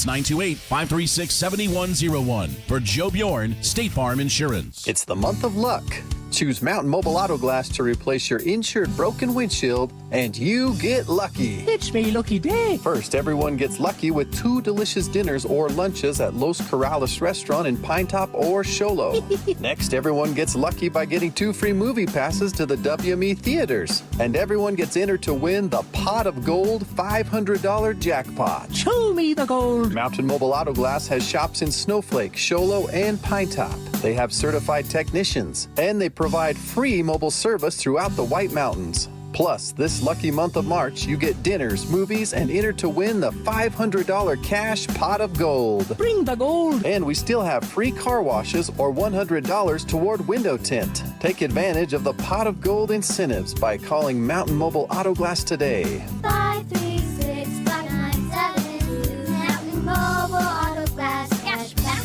That's 928-536-7101 for Joe Bjorn, State Farm Insurance. It's the month of luck. Choose Mountain Mobile Auto Glass to replace your insured broken windshield, and you get lucky. It's me lucky day. First, everyone gets lucky with 2 delicious dinners or lunches at Los Corrales Restaurant in Pinetop or Show Low. Next, everyone gets lucky by getting 2 free movie passes to the WME theaters. And everyone gets entered to win the Pot of Gold $500 jackpot. Show me the gold. Mountain Mobile Auto Glass has shops in Snowflake, Show Low, and Pinetop. They have certified technicians, and they provide free mobile service throughout the White Mountains. Plus, this lucky month of March, you get dinners, movies, and enter to win the $500 cash pot of gold. Bring the gold. And we still have free car washes or $100 toward window tint. Take advantage of the pot of gold incentives by calling Mountain Mobile Auto Glass today. 536-5972. Mountain Mobile Auto Glass cash back.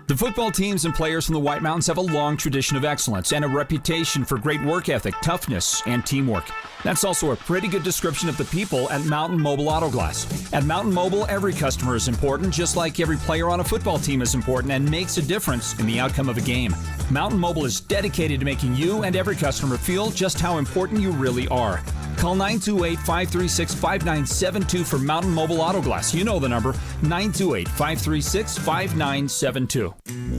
The football teams and players from the White Mountains have a long tradition of excellence and a reputation for great work ethic, toughness, and teamwork. That's also a pretty good description of the people at Mountain Mobile Auto Glass. At Mountain Mobile, every customer is important, just like every player on a football team is important and makes a difference in the outcome of a game. Mountain Mobile is dedicated to making you and every customer feel just how important you really are. Call 928-536-5972 for Mountain Mobile Auto Glass. You know the number, 928-536-5972.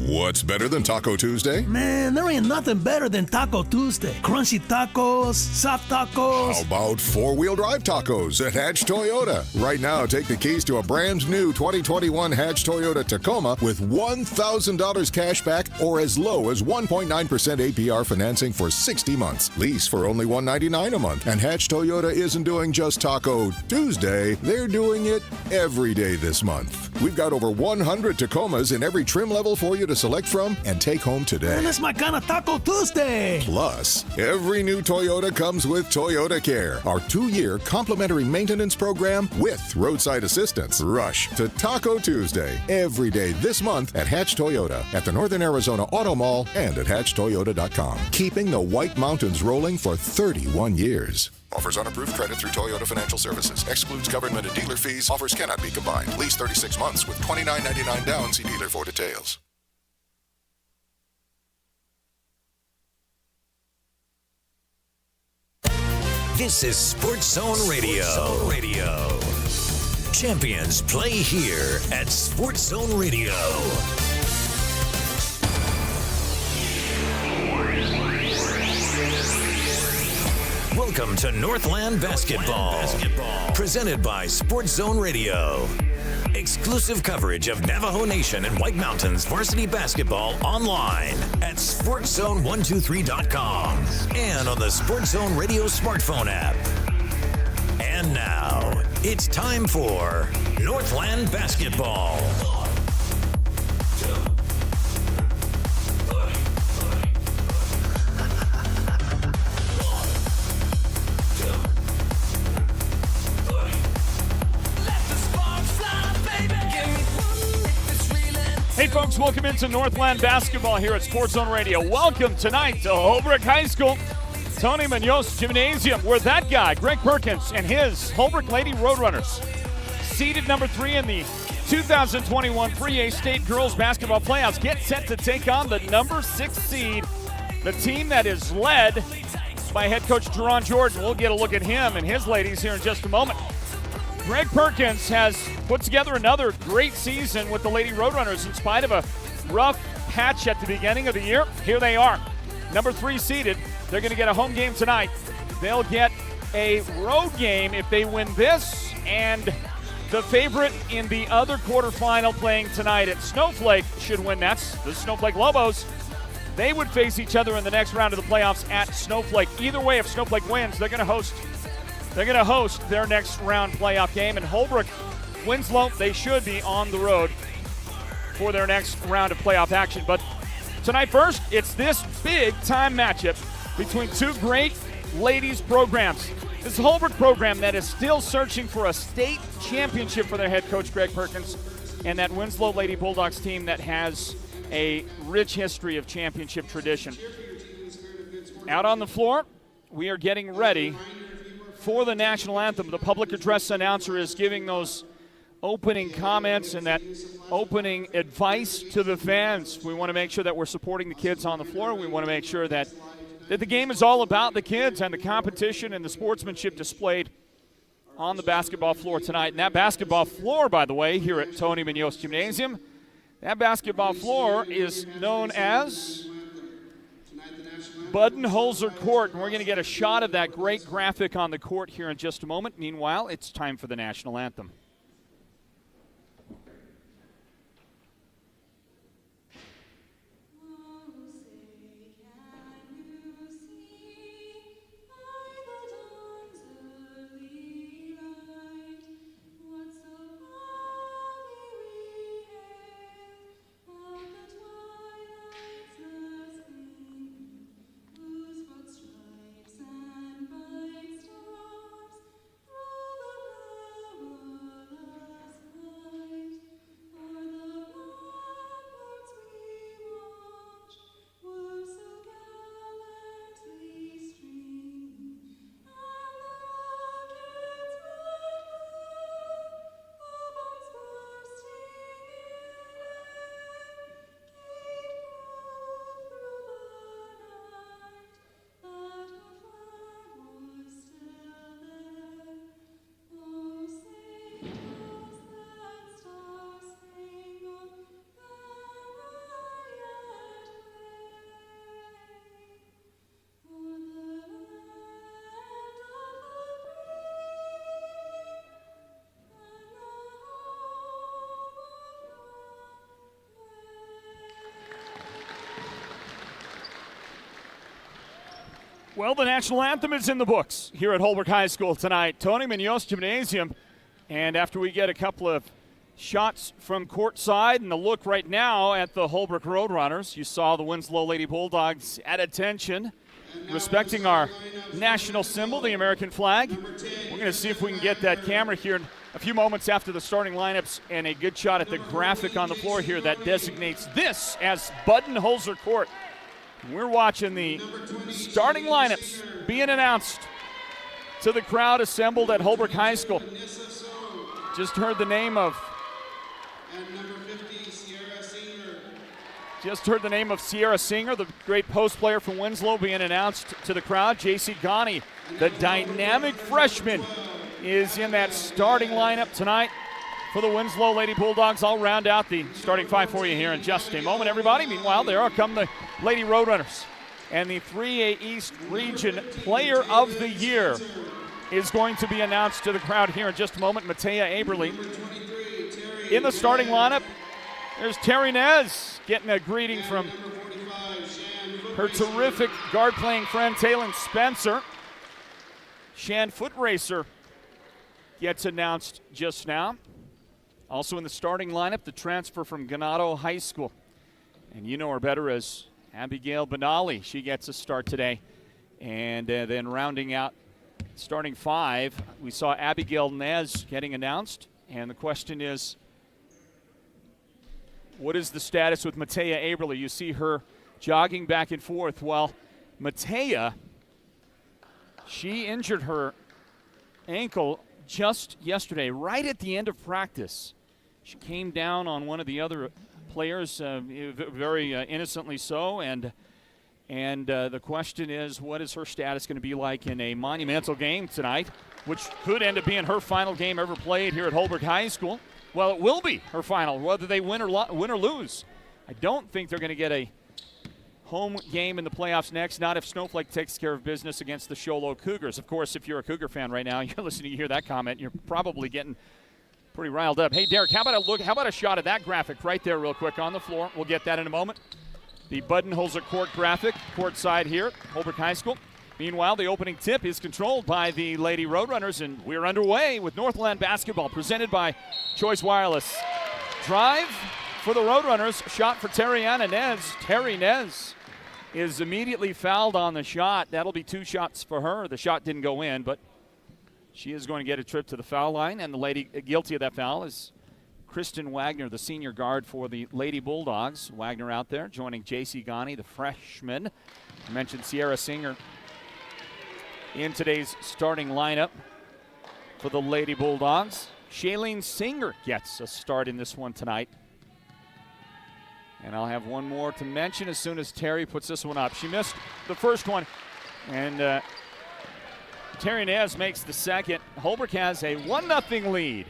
What's better than Taco Tuesday? Man, there ain't nothing better than Taco Tuesday. Crunchy tacos, soft tacos. How about four-wheel drive tacos at Hatch Toyota? Right now, take the keys to a brand new 2021 Hatch Toyota Tacoma with $1,000 cash back or as low as 1.9% APR financing for 60 months. Lease for only $199 a month. And Hatch Toyota isn't doing just Taco Tuesday. They're doing it every day this month. We've got over 100 Tacomas in every trim level for you to select from and take home today. Man, that's my kind of Taco Tuesday. Plus, every new Toyota comes with Toyota Care, our 2-year complimentary maintenance program with roadside assistance. Rush to Taco Tuesday every day this month at Hatch Toyota, at the Northern Arizona Auto Mall, and at hatchtoyota.com. Keeping the White Mountains rolling for 31 years. Offers unapproved credit through Toyota Financial Services. Excludes government and dealer fees. Offers cannot be combined. Lease 36 months with $29.99 down. See dealer for details. This is Sports Zone Radio. Champions play here at Sports Zone Radio. Welcome to Northland Basketball. Presented by Sports Zone Radio. Exclusive coverage of Navajo Nation and White Mountains varsity basketball online at SportsZone123.com and on the Sports Zone Radio smartphone app. And now, it's time for Northland Basketball. Hey folks, welcome into Northland Basketball here at Sports Zone Radio. Welcome tonight to Holbrook High School, Tony Munoz Gymnasium, where that guy, Greg Perkins, and his Holbrook Lady Roadrunners, seeded number 3 in the 2021 3A State Girls Basketball Playoffs, get set to take on the number 6 seed, the team that is led by head coach Jerron Jordan. We'll get a look at him and his ladies here in just a moment. Greg Perkins has put together another great season with the Lady Roadrunners in spite of a rough patch at the beginning of the year. Here they are, number 3 seeded. They're going to get a home game tonight. They'll get a road game if they win this, and the favorite in the other quarterfinal playing tonight at Snowflake should win. That's the Snowflake Lobos. They would face each other in the next round of the playoffs at Snowflake. Either way, if Snowflake wins, they're going to host their next round playoff game. And Holbrook, Winslow, they should be on the road for their next round of playoff action. But tonight first, it's this big-time matchup between two great ladies programs. This Holbrook program that is still searching for a state championship for their head coach, Greg Perkins, and that Winslow Lady Bulldogs team that has a rich history of championship tradition. Out on the floor, we are getting ready for the national anthem. The public address announcer is giving those opening comments and that opening advice to the fans. We want to make sure that we're supporting the kids on the floor. We want to make sure that the game is all about the kids and the competition and the sportsmanship displayed on the basketball floor tonight. And that basketball floor, by the way, here at Tony Munoz Gymnasium, that basketball floor is known as Budenholzer Court, and we're going to get a shot of that great graphic on the court here in just a moment. Meanwhile, it's time for the national anthem. Well, the national anthem is in the books here at Holbrook High School tonight. Tony Munoz Gymnasium. And after we get a couple of shots from courtside and a look right now at the Holbrook Roadrunners, you saw the Winslow Lady Bulldogs at attention, respecting our national symbol, the American flag. We're going to see if we can get that camera here in a few moments after the starting lineups and a good shot at the graphic on the floor here that designates this as Budenholzer Court. We're watching the starting lineups being announced to the crowd assembled at Holbrook High School. Just heard the name of Sierra Singer, the great post player from Winslow, being announced to the crowd. J.C. Ghani, the dynamic freshman, is in that starting lineup tonight for the Winslow Lady Bulldogs. I'll round out the starting five for you here in just a moment, everybody. Meanwhile, there come the Lady Roadrunners. And the 3A East Region Player of the Year is going to be announced to the crowd here in just a moment. Matea Aberly. In the starting lineup, there's Terry Nez getting a greeting from her terrific guard-playing friend, Taylon Spencer. Shan Footracer gets announced just now. Also in the starting lineup, the transfer from Ganado High School. And you know her better as Abigail Benali. She gets a start today. And then rounding out starting five, we saw Abigail Nez getting announced. And the question is, what is the status with Matea Aberly? You see her jogging back and forth. Well, Matea, she injured her ankle just yesterday, right at the end of practice. She came down on one of the other players, very innocently so, and the question is, what is her status going to be like in a monumental game tonight, which could end up being her final game ever played here at Holbrook High School? Well, it will be her final, whether they win or lose. I don't think they're going to get a home game in the playoffs next, not if Snowflake takes care of business against the Sholo Cougars. Of course, if you're a Cougar fan right now, you're listening to hear that comment, you're probably getting pretty riled up. Hey, Derek, how about a shot of that graphic right there real quick on the floor? We'll get that in a moment. The Budenholzer Court graphic, courtside here at Holbrook High School. Meanwhile, the opening tip is controlled by the Lady Roadrunners, and we're underway with Northland basketball, presented by Choice Wireless. Drive for the Roadrunners, shot for Terriana Nez. Terry Nez is immediately fouled on the shot. That'll be 2 shots for her. The shot didn't go in, but she is going to get a trip to the foul line, and the lady guilty of that foul is Kristen Wagner, the senior guard for the Lady Bulldogs. Wagner out there joining J.C. Ghani, the freshman. I mentioned Sierra Singer in today's starting lineup for the Lady Bulldogs. Shailene Singer gets a start in this one tonight. And I'll have one more to mention as soon as Terry puts this one up. She missed the first one, and Terry Nez makes the second. Holbrook has a 1-0 lead.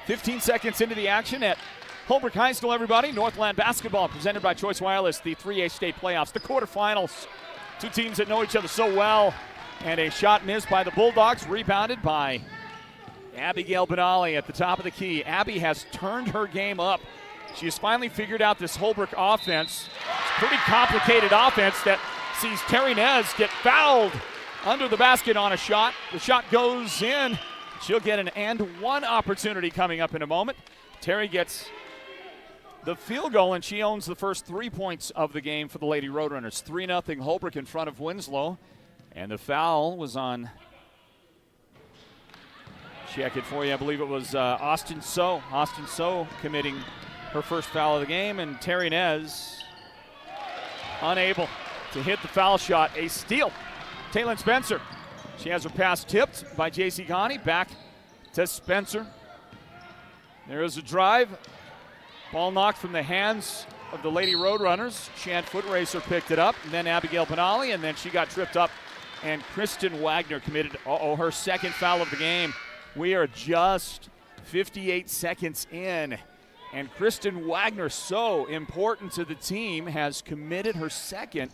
15 seconds into the action at Holbrook High School, everybody. Northland basketball presented by Choice Wireless, the 3A state playoffs, the quarterfinals. Two teams that know each other so well. And a shot missed by the Bulldogs, rebounded by Abigail Benali at the top of the key. Abby has turned her game up. She has finally figured out this Holbrook offense. It's a pretty complicated offense that sees Terry Nez get fouled under the basket on a shot. The shot goes in. She'll get an and one opportunity coming up in a moment. Terry gets the field goal, and she owns the first 3 points of the game for the Lady Roadrunners. 3-0 Holbrook in front of Winslow. And the foul was on, check it for you, I believe it was Austin So. Austin So committing her first foul of the game, and Terry Nez unable to hit the foul shot. A steal. Taylon Spencer. She has her pass tipped by J.C. Ghani. Back to Spencer. There is a drive. Ball knocked from the hands of the Lady Roadrunners. Shant Footracer picked it up, and then Abigail Benali, and then she got tripped up, and Kristen Wagner committed her second foul of the game. We are just 58 seconds in, and Kristen Wagner, so important to the team, has committed her second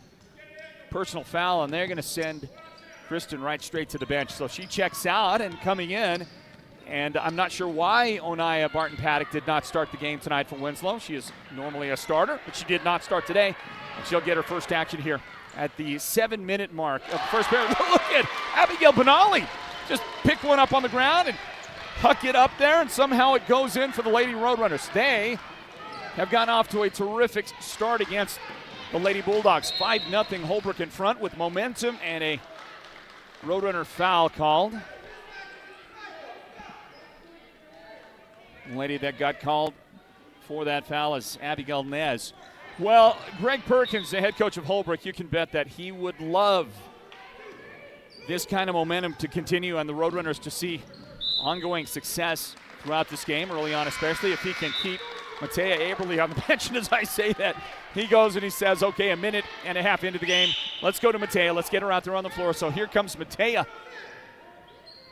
personal foul, and they're going to send Kristen right straight to the bench. So she checks out, and coming in, and I'm not sure why Onaya Barton-Paddock did not start the game tonight for Winslow. She is normally a starter, but she did not start today, and she'll get her first action here at the 7-minute mark of the first period. Look at Abigail Benali just pick one up on the ground and huck it up there, and somehow it goes in for the Lady Roadrunners. They have gotten off to a terrific start against the Lady Bulldogs. 5-0 Holbrook in front with momentum, and a Roadrunner foul called. The lady that got called for that foul is Abigail Nez. Well, Greg Perkins, the head coach of Holbrook, you can bet that he would love this kind of momentum to continue and the Roadrunners to see ongoing success throughout this game, early on especially, if he can keep Matea Aberly on the bench. And as I say that, he goes and he says, okay, a minute and a half into the game, let's go to Matea. Let's get her out there on the floor. So here comes Matea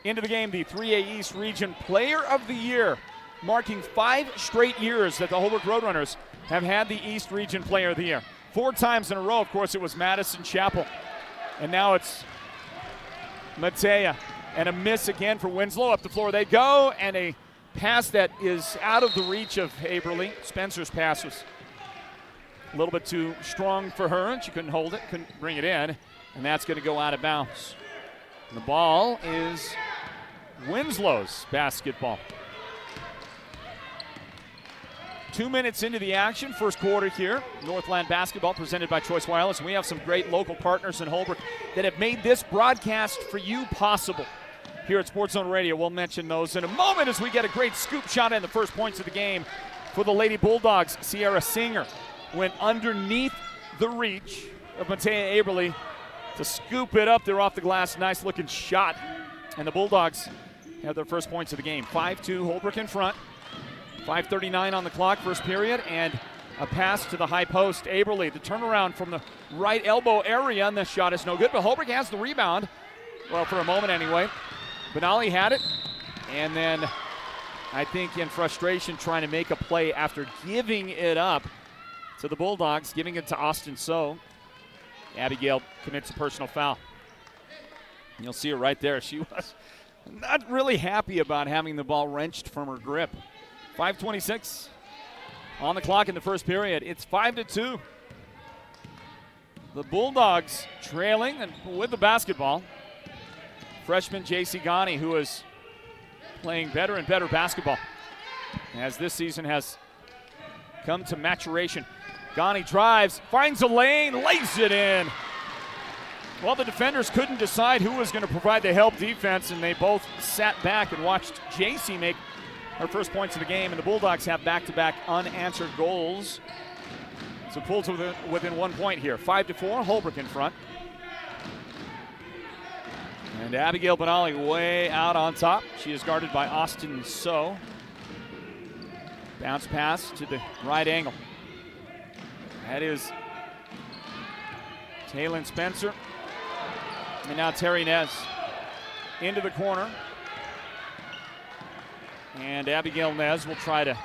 into the game, the 3A East Region Player of the Year, marking 5 straight years that the Holbrook Roadrunners have had the East Region Player of the Year. 4 times in a row, of course, it was Madison Chapel. And now it's Matea. And a miss again for Winslow. Up the floor they go, and a pass that is out of the reach of Aberly. Spencer's pass was a little bit too strong for her, and she couldn't hold it, couldn't bring it in, and that's going to go out of bounds. And the ball is Winslow's basketball. 2 minutes into the action, first quarter here. Northland basketball presented by Choice Wireless. And we have some great local partners in Holbrook that have made this broadcast for you possible. Here at Sports Zone Radio, we'll mention those in a moment as we get a great scoop shot in the first points of the game for the Lady Bulldogs. Sierra Singer went underneath the reach of Matea Aberly to scoop it up there off the glass. Nice looking shot. And the Bulldogs have their first points of the game. 5-2 Holbrook in front. 5:39 on the clock, first period, and a pass to the high post. Aberly, the turnaround from the right elbow area, and the shot is no good, but Holbrook has the rebound. Well, for a moment anyway. Benali had it, and then I think in frustration trying to make a play after giving it up to the Bulldogs, giving it to Austin So. Abigail commits a personal foul. And you'll see her right there. She was not really happy about having the ball wrenched from her grip. 5:26 on the clock in the first period. It's 5-2. The Bulldogs trailing and with the basketball. Freshman J.C. Ghani, who is playing better and better basketball as this season has come to maturation. Ghani drives, finds a lane, lays it in. Well, the defenders couldn't decide who was going to provide the help defense, and they both sat back and watched J.C. make her first points of the game, and the Bulldogs have back-to-back unanswered goals. So pulls within 1 point here. 5-4, Holbrook in front. And Abigail Benali way out on top. She is guarded by Austin So. Bounce pass to the right angle. That is Taylon Spencer. And now Terry Nez into the corner. And Abigail Nez will try to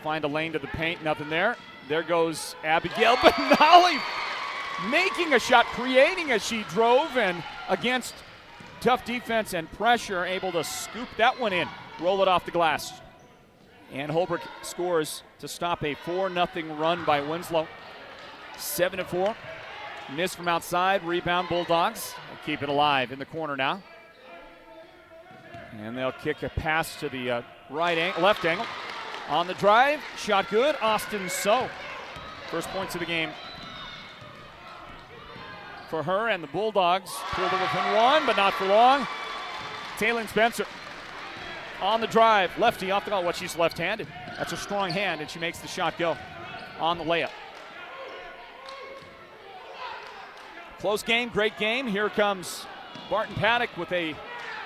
find a lane to the paint. Nothing there. There goes Abigail Benali making a shot, creating as she drove, and against tough defense and pressure, able to scoop that one in, roll it off the glass. And Holbrook scores to stop a 4-0 run by Winslow. 7-4. Miss from outside, rebound Bulldogs. They'll keep it alive in the corner now. And they'll kick a pass to the left angle. On the drive, shot good, Austin So. First points of the game for her, and the Bulldogs pulled it within one, but not for long. Taylon Spencer on the drive, lefty off the ball. Well, she's left-handed. That's a strong hand, and she makes the shot go on the layup. Close game, great game. Here comes Barton Paddock with a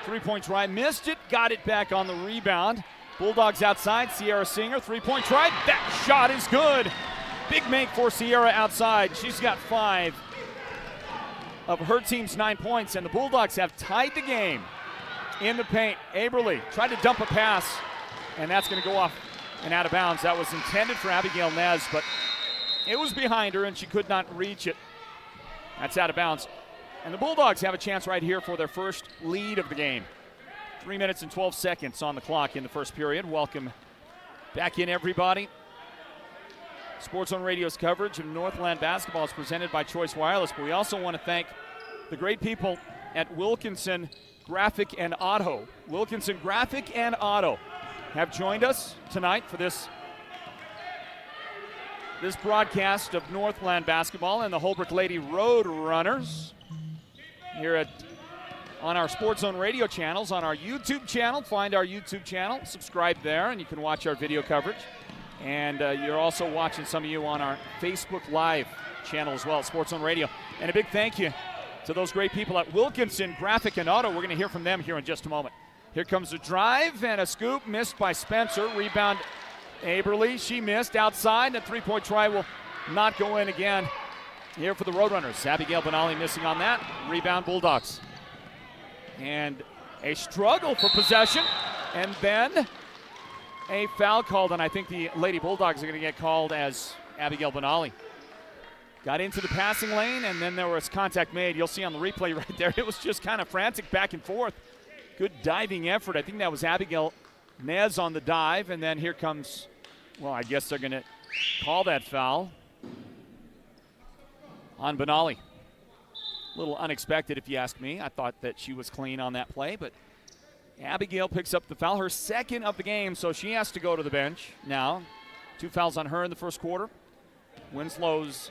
three-point try. Missed it, got it back on the rebound. Bulldogs outside, Sierra Singer, three-point try. That shot is good. Big make for Sierra outside. She's got 5 of her team's 9 points, and the Bulldogs have tied the game in the paint. Aberly tried to dump a pass, and that's going to go off and out of bounds. That was intended for Abigail Nez, but it was behind her, and she could not reach it. That's out of bounds. And the Bulldogs have a chance right here for their first lead of the game. 3 minutes and 12 seconds on the clock in the first period. Welcome back in, everybody. Sports Zone Radio's coverage of Northland basketball is presented by Choice Wireless, but we also want to thank the great people at Wilkinson Graphic and Auto. Wilkinson Graphic and Auto have joined us tonight for this broadcast of Northland basketball and the Holbrook Lady Road Runners here on our Sports Zone Radio channels, on our YouTube channel. Find our YouTube channel, subscribe there, and you can watch our video coverage. And you're also watching, some of you, on our Facebook Live channel as well, Sports Zone Radio. And a big thank you to those great people at Wilkinson Graphic and Auto. We're going to hear from them here in just a moment. Here comes a drive and a scoop, missed by Spencer. Rebound Aberly, she missed outside. A three-point try will not go in again here for the Roadrunners. Abigail Benali missing on that. Rebound Bulldogs. And a struggle for possession, and then a foul called, and I think the Lady Bulldogs are going to get called as Abigail Benali got into the passing lane, and then there was contact made. You'll see on the replay right there, it was just kind of frantic back and forth. Good diving effort. I think that was Abigail Nez on the dive, and then here comes, well, I guess they're going to call that foul on Benali. A little unexpected, if you ask me. I thought that she was clean on that play, but Abigail picks up the foul, her second of the game, so she has to go to the bench now. 2 fouls on her in the first quarter. Winslow's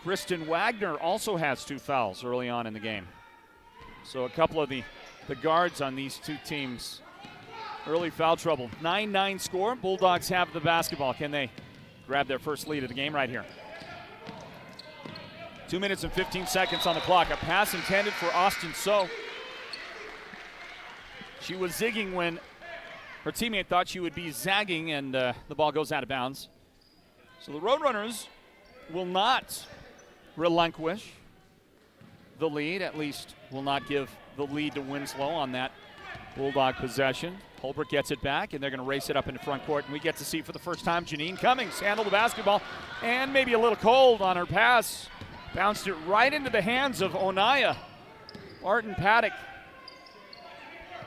Kristen Wagner also has 2 fouls early on in the game. So a couple of the guards on these two teams, early foul trouble. 9-9 score. Bulldogs have the basketball. Can they grab their first lead of the game right here? 2 minutes and 15 seconds on the clock. A pass intended for Austin So. She was zigging when her teammate thought she would be zagging, and the ball goes out of bounds. So the Roadrunners will not relinquish the lead, at least will not give the lead to Winslow on that Bulldog possession. Holbrook gets it back, and they're going to race it up into front court, and we get to see for the first time Janine Cummings handle the basketball, and maybe a little cold on her pass. Bounced it right into the hands of Onaya. Barton Paddock.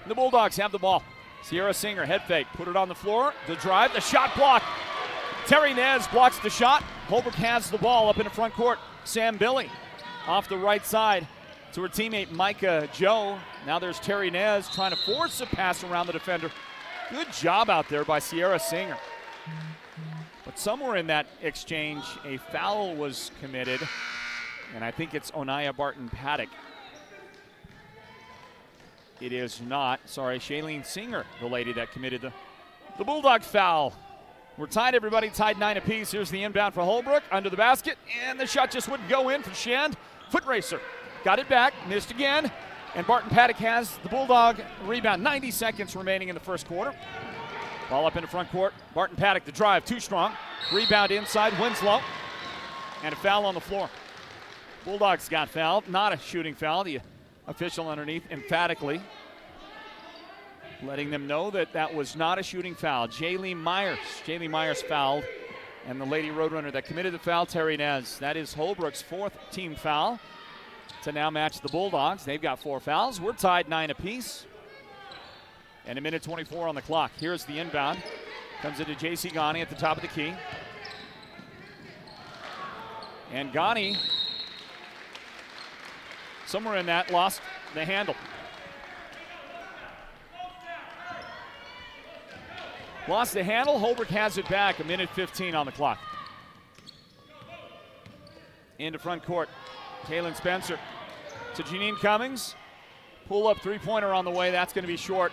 The Bulldogs have the ball. Sierra Singer, head fake, put it on the floor. The drive, the shot block. Terry Nez blocks the shot. Holbrook has the ball up in the front court. Sam Billy off the right side to her teammate Micah Joe. Now there's Terry Nez trying to force a pass around the defender. Good job out there by Sierra Singer. But somewhere in that exchange, a foul was committed, and I think it's Onaya Barton Paddock. It is not. Sorry, Shailene Singer, the lady that committed the Bulldog foul. We're tied, everybody, tied 9 apiece. Here's the inbound for Holbrook, under the basket, and the shot just wouldn't go in for Shand. Foot racer, got it back, missed again, and Barton Paddock has the Bulldog rebound. 90 seconds remaining in the first quarter. Ball up into front court. Barton Paddock the drive, too strong. Rebound inside, Winslow. And a foul on the floor. Bulldogs got fouled, not a shooting foul. The official underneath emphatically letting them know that that was not a shooting foul. Jaylee Myers fouled. And the Lady Roadrunner that committed the foul, Terry Nez. That is Holbrook's 4th team foul to now match the Bulldogs. They've got 4 fouls. We're tied 9 apiece. And a minute 24 on the clock. Here's the inbound. Comes into J.C. Ghani at the top of the key. And Ghani, somewhere in that, lost the handle. Lost the handle. Holbrook has it back. A minute 15 on the clock. Into front court. Taylon Spencer to Janine Cummings. Pull-up three-pointer on the way. That's going to be short.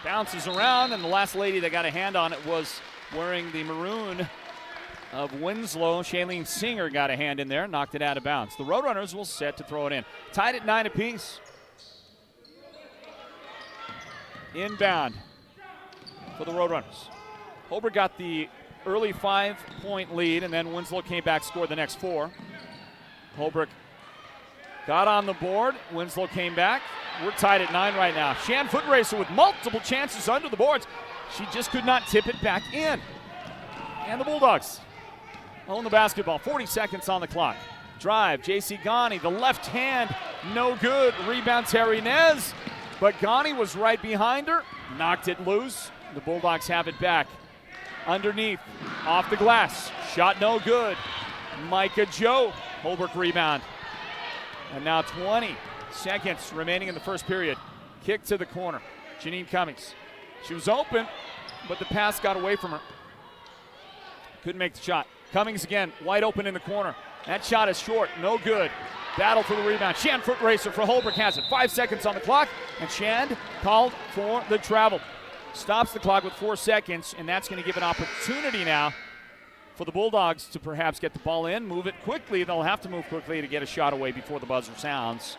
Bounces around, and the last lady that got a hand on it was wearing the maroon of Winslow. Shailene Singer got a hand in there, knocked it out of bounds. The Roadrunners will set to throw it in. Tied at 9 apiece. Inbound for the Roadrunners. Holbrook got the early 5-point lead, and then Winslow came back, scored the next 4. Holbrook got on the board. Winslow came back. We're tied at 9 right now. Shan Footracer with multiple chances under the boards. She just could not tip it back in. And the Bulldogs own the basketball. 40 seconds on the clock. Drive, J.C. Ghani, the left hand, no good. Rebound, Terry Nez. But Ghani was right behind her, knocked it loose. The Bulldogs have it back. Underneath, off the glass, shot no good. Micah Joe, Holbrook rebound. And now 20 seconds remaining in the first period. Kick to the corner. Janine Cummings. She was open, but the pass got away from her. Couldn't make the shot. Cummings again, wide open in the corner. That shot is short, no good. Battle for the rebound. Shan Footracer for Holbrook has it. 5 seconds on the clock, and Shand called for the travel. Stops the clock with 4 seconds, and that's going to give an opportunity now for the Bulldogs to perhaps get the ball in, move it quickly. They'll have to move quickly to get a shot away before the buzzer sounds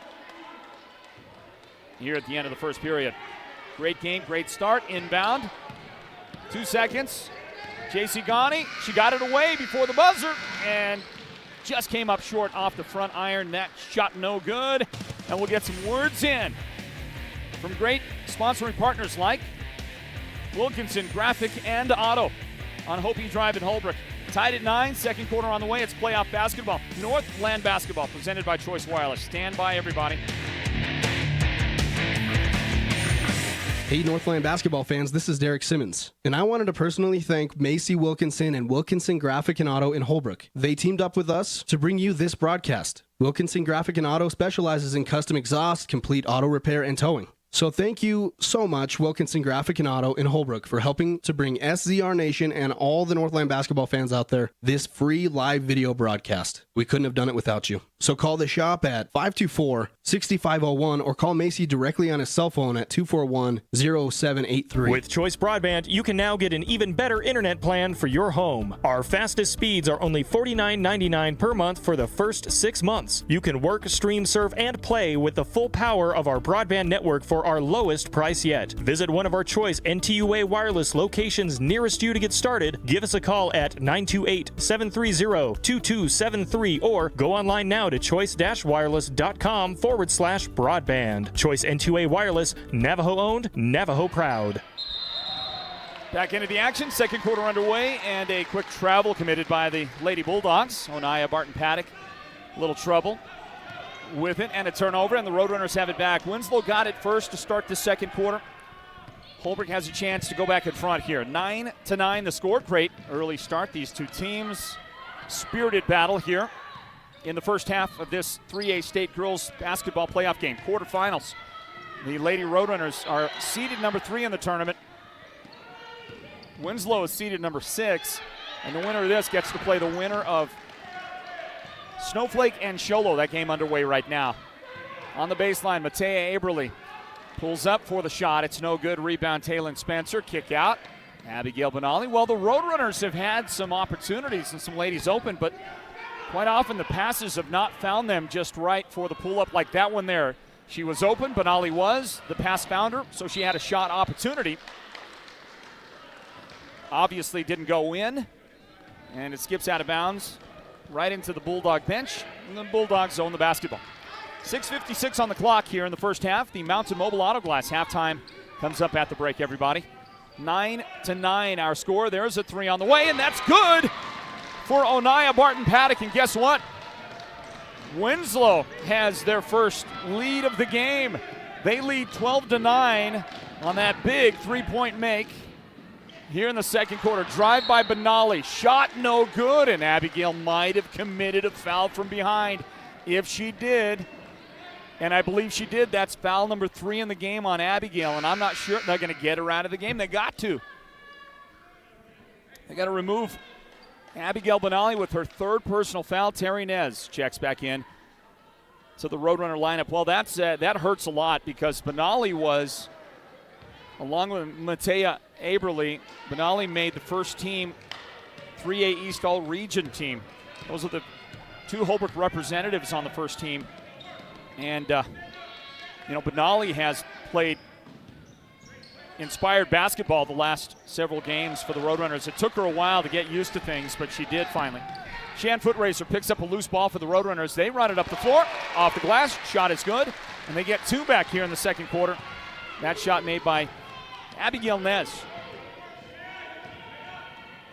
here at the end of the first period. Great game, great start. Inbound. 2 seconds. J.C. Ghani, she got it away before the buzzer and just came up short off the front iron. That shot no good. And we'll get some words in from great sponsoring partners like Wilkinson Graphic and Auto on Hopi Drive in Holbrook. Tied at 9, second quarter on the way. It's playoff basketball. Northland basketball presented by Choice Wireless. Stand by, everybody. Hey, Northland basketball fans, this is Derek Simmons, and I wanted to personally thank Macy Wilkinson and Wilkinson Graphic and Auto in Holbrook. They teamed up with us to bring you this broadcast. Wilkinson Graphic and Auto specializes in custom exhaust, complete auto repair, and towing. So thank you so much, Wilkinson Graphic and Auto in Holbrook, for helping to bring SZR Nation and all the Northland basketball fans out there this free live video broadcast. We couldn't have done it without you. So call the shop at 524-6501 or call Macy directly on his cell phone at 241-0783. With Choice Broadband, you can now get an even better internet plan for your home. Our fastest speeds are only $49.99 per month for the first 6 months. You can work, stream, serve, and play with the full power of our broadband network for our lowest price yet. Visit one of our Choice NTUA wireless locations nearest you to get started. Give us a call at 928-730-2273 or go online now to choice-wireless.com/broadband. Choice N2A Wireless, Navajo owned, Navajo proud. Back into the action, second quarter underway, and a quick travel committed by the Lady Bulldogs. Onaya Barton Paddock, a little trouble with it, and a turnover, and the Roadrunners have it back. Winslow got it first to start the second quarter. Holbrook has a chance to go back in front here. 9-9 the score. Great early start. These two teams, spirited battle here in the first half of this 3A State girls basketball playoff game. Quarterfinals. The Lady Roadrunners are seeded number 3 in the tournament. Winslow is seeded number 6, and the winner of this gets to play the winner of Snowflake and Sholo. That game underway right now. On the baseline, Matea Aberly pulls up for the shot. It's no good. Rebound, Taylon Spencer. Kick out. Abigail Benali. Well, the Roadrunners have had some opportunities and some ladies open, but quite often the passes have not found them just right for the pull-up like that one there. She was open, Benali was. The pass found her, so she had a shot opportunity. obviously didn't go in, and it skips out of bounds right into the Bulldog bench, and the Bulldogs own the basketball. 6:56 on the clock here in the first half. The Mountain Mobile Auto Glass halftime comes up at the break, everybody. 9-9 our score. There's a three on the way, and that's good for Onaya Barton Paddock. And guess what? Winslow has their first lead of the game. They lead 12-9 on that big three-point make here in the second quarter. Drive by Benali, shot no good, and Abigail might have committed a foul from behind. If she did, and I believe she did, that's foul number 3 in the game on Abigail, and I'm not sure they're going to get her out of the game. They got to. They got to remove Abigail Benali with her third personal foul. Terry Nez checks back in to the Roadrunner lineup. Well, that hurts a lot because Benali was, along with Matea Aberly, Benali made the first team 3A East All-Region team. Those are the 2 Holbrook representatives on the first team. And, Benali has played inspired basketball the last several games for the Roadrunners. It took her a while to get used to things, but she did finally. Shan Footracer picks up a loose ball for the Roadrunners. They run it up the floor, off the glass. Shot is good, and they get 2 back here in the second quarter. That shot made by Abigail Nez.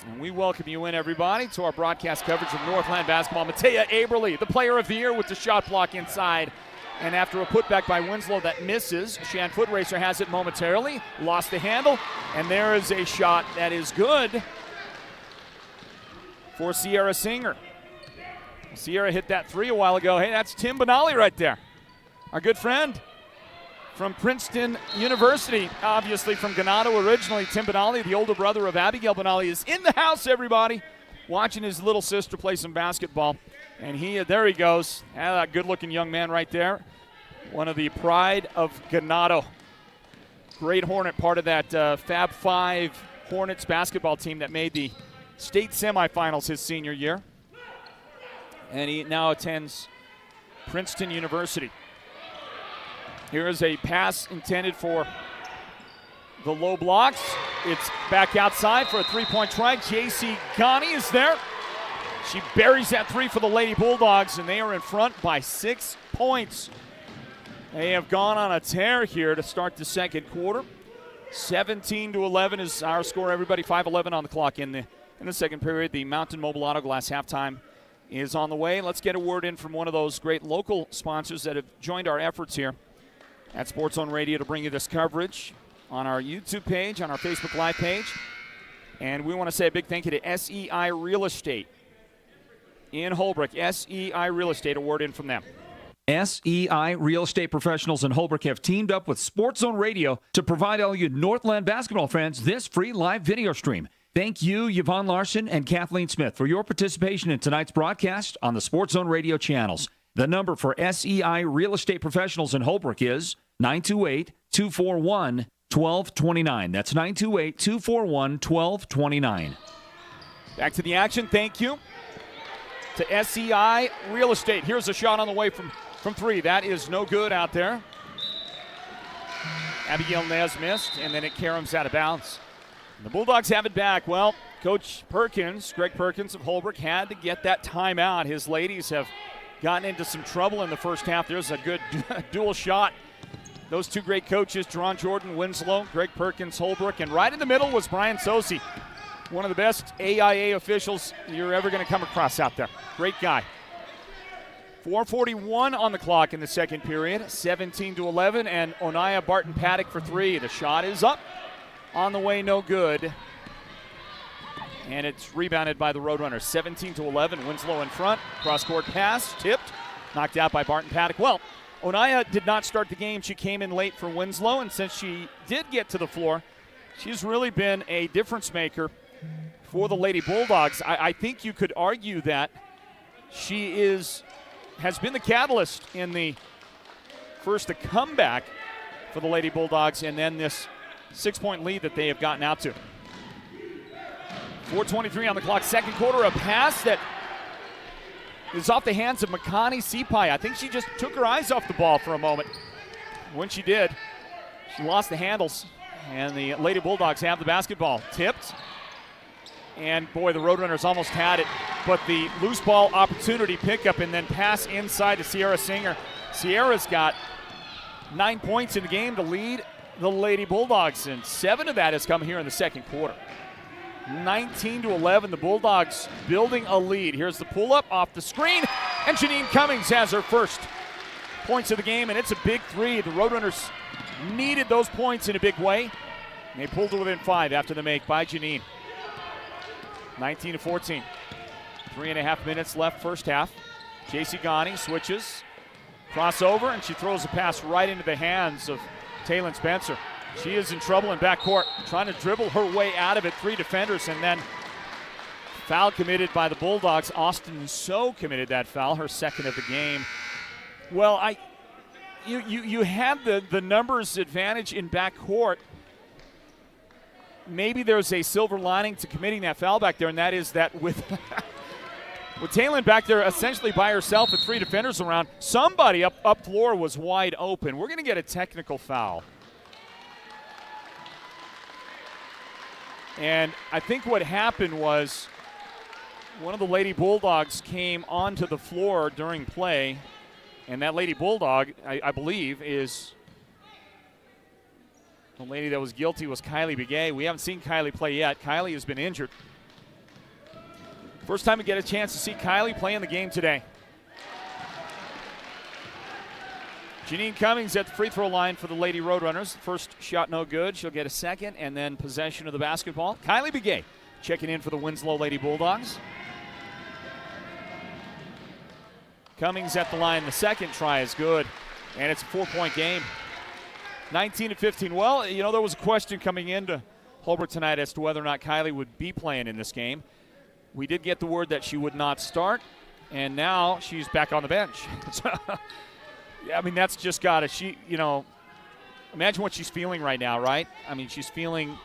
And we welcome you in, everybody, to our broadcast coverage of Northland basketball. Matea Aberly, the player of the year with the shot block inside. And after a putback by Winslow that misses, Shan Footracer has it momentarily, lost the handle, and there is a shot that is good for Sierra Singer. Sierra hit that 3 a while ago. Hey, that's Tim Benali right there, our good friend from Princeton University, obviously from Ganado originally. Tim Benali, the older brother of Abigail Benali, is in the house, everybody, watching his little sister play some basketball. And there he goes. That good-looking young man right there. One of the pride of Ganado. Great Hornet, part of that Fab 5 Hornets basketball team that made the state semifinals his senior year. And he now attends Princeton University. Here is a pass intended for the low blocks. It's back outside for a three-point try. J.C. Ghani is there. She buries that 3 for the Lady Bulldogs, and they are in front by 6 points. They have gone on a tear here to start the second quarter. 17-11 is our score, everybody. 5:11 on the clock in the second period. The Mountain Mobile Auto Glass halftime is on the way. Let's get a word in from one of those great local sponsors that have joined our efforts here at Sports Zone Radio to bring you this coverage on our YouTube page, on our Facebook Live page. And we want to say a big thank you to SEI Real Estate in Holbrook. SEI Real Estate, a word in from them. SEI Real Estate Professionals in Holbrook have teamed up with Sports Zone Radio to provide all you Northland basketball fans this free live video stream. Thank you, Yvonne Larson and Kathleen Smith, for your participation in tonight's broadcast on the Sports Zone Radio channels. The number for SEI Real Estate Professionals in Holbrook is 928-241-1229. That's 928-241-1229. Back to the action. Thank you to SEI Real Estate. Here's a shot on the way from 3. That is no good out there. Abigail Nez missed, and then it caroms out of bounds. The Bulldogs have it back. Well, Coach Perkins, Greg Perkins of Holbrook, had to get that timeout. His ladies have gotten into some trouble in the first half. There's a good dual shot. Those 2 great coaches, Jerron Jordan, Winslow, Greg Perkins, Holbrook, and right in the middle was Brian Sosi, one of the best AIA officials you're ever going to come across out there. Great guy. 4:41 on the clock in the second period, 17-11, and Onaya Barton Paddock for 3. The shot is up, on the way, no good. And it's rebounded by the Roadrunners. 17-11, Winslow in front. Cross-court pass, tipped, knocked out by Barton Paddock. Well, Onaya did not start the game. She came in late for Winslow, and since she did get to the floor, she's really been a difference maker for the Lady Bulldogs. I think you could argue that she has been the catalyst in the comeback for the Lady Bulldogs, and then this 6-point lead that they have gotten out to. 4:23 on the clock, second quarter. A pass that is off the hands of Makani Sipai. I think she just took her eyes off the ball for a moment. When she did, she lost the handles, and the Lady Bulldogs have the basketball. Tipped, And, boy, the Roadrunners almost had it. But the loose ball opportunity pickup and then pass inside to Sierra Singer. Sierra's got 9 points in the game to lead the Lady Bulldogs, and 7 of that has come here in the second quarter. 19-11, the Bulldogs building a lead. Here's the pull-up off the screen, and Janine Cummings has her first points of the game, and it's a big three. The Roadrunners needed those points in a big way, and they pulled to within 5 after the make by Janine. 19-14. 3.5 minutes left first half. JC Ghani switches, crossover, and she throws a pass right into the hands of Taylon Spencer. She is in trouble in backcourt, trying to dribble her way out of it. 3 defenders, and then foul committed by the Bulldogs. Austin So committed that foul, her second of the game. Well, you had the numbers advantage in backcourt. Maybe there's a silver lining to committing that foul back there, and that is that with with Taylon back there essentially by herself and 3 defenders around, somebody up floor was wide open. We're going to get a technical foul. And I think what happened was one of the Lady Bulldogs came onto the floor during play, and that Lady Bulldog, I believe, is the lady that was guilty was Kylie Begay. We haven't seen Kylie play yet. Kylie has been injured. First time we get a chance to see Kylie play in the game today. Janine Cummings at the free throw line for the Lady Roadrunners. First shot no good. She'll get a second, and then possession of the basketball. Kylie Begay checking in for the Winslow Lady Bulldogs. Cummings at the line. The second try is good, and it's a 4-point game. 19-15. Well, there was a question coming into Holbrook tonight as to whether or not Kylie would be playing in this game. We did get the word that she would not start, and now she's back on the bench. I mean, that's just got to, imagine what she's feeling right now, right? I mean, she's feeling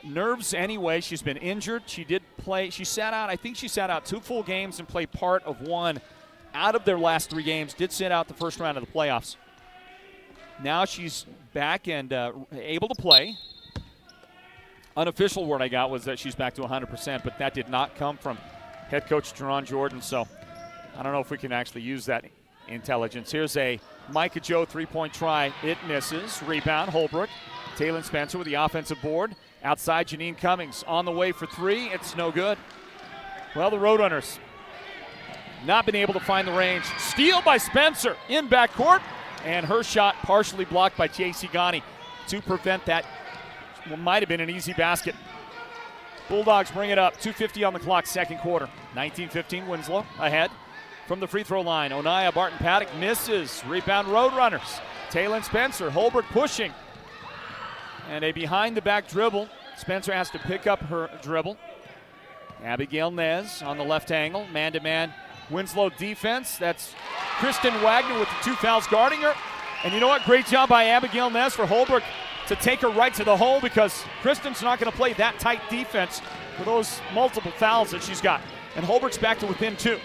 nerves anyway. She's been injured. She did play. She sat out. I think she sat out 2 full games and played part of 1 out of their last 3 games. Did sit out the first round of the playoffs. Now she's back and able to play. Unofficial word I got was that she's back to 100%, but that did not come from head coach Jerron Jordan, so I don't know if we can actually use that intelligence. Here's a Micah Joe 3-point try. It misses. Rebound, Holbrook. Taylon Spencer with the offensive board. Outside, Janine Cummings on the way for 3. It's no good. Well, the Roadrunners not been able to find the range. Steal by Spencer in backcourt, and her shot partially blocked by JC Ghani to prevent that. What might have been an easy basket. Bulldogs bring it up. 2:50 on the clock, second quarter. 19-15, Winslow ahead. From the free throw line, Onaya Barton-Paddock misses. Rebound, Roadrunners. Taylon Spencer, Holbrook pushing. And a behind-the-back dribble. Spencer has to pick up her dribble. Abigail Nez on the left angle. Man-to-man Winslow defense. That's Kristen Wagner with the 2 fouls guarding her. And you know what? Great job by Abigail Nez for Holbrook to take her right to the hole, because Kristen's not going to play that tight defense for those multiple fouls that she's got. And Holbrook's back to within 2.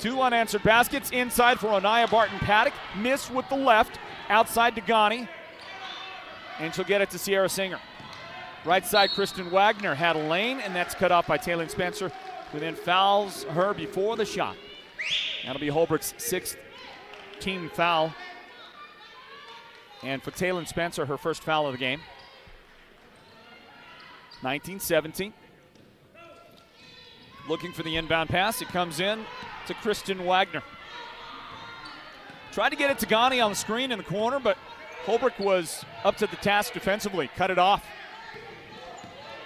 2 unanswered baskets inside for Onaya Barton-Paddock. Miss with the left, outside to Ghani. And she'll get it to Sierra Singer. Right side, Kristen Wagner had a lane, and that's cut off by Taylon Spencer, who then fouls her before the shot. That'll be Holbrook's 6th team foul. And for Taylon Spencer, her first foul of the game. 19-17. Looking for the inbound pass. It comes in to Kristen Wagner. Tried to get it to Ghani on the screen in the corner, but Holbrook was up to the task defensively. Cut it off.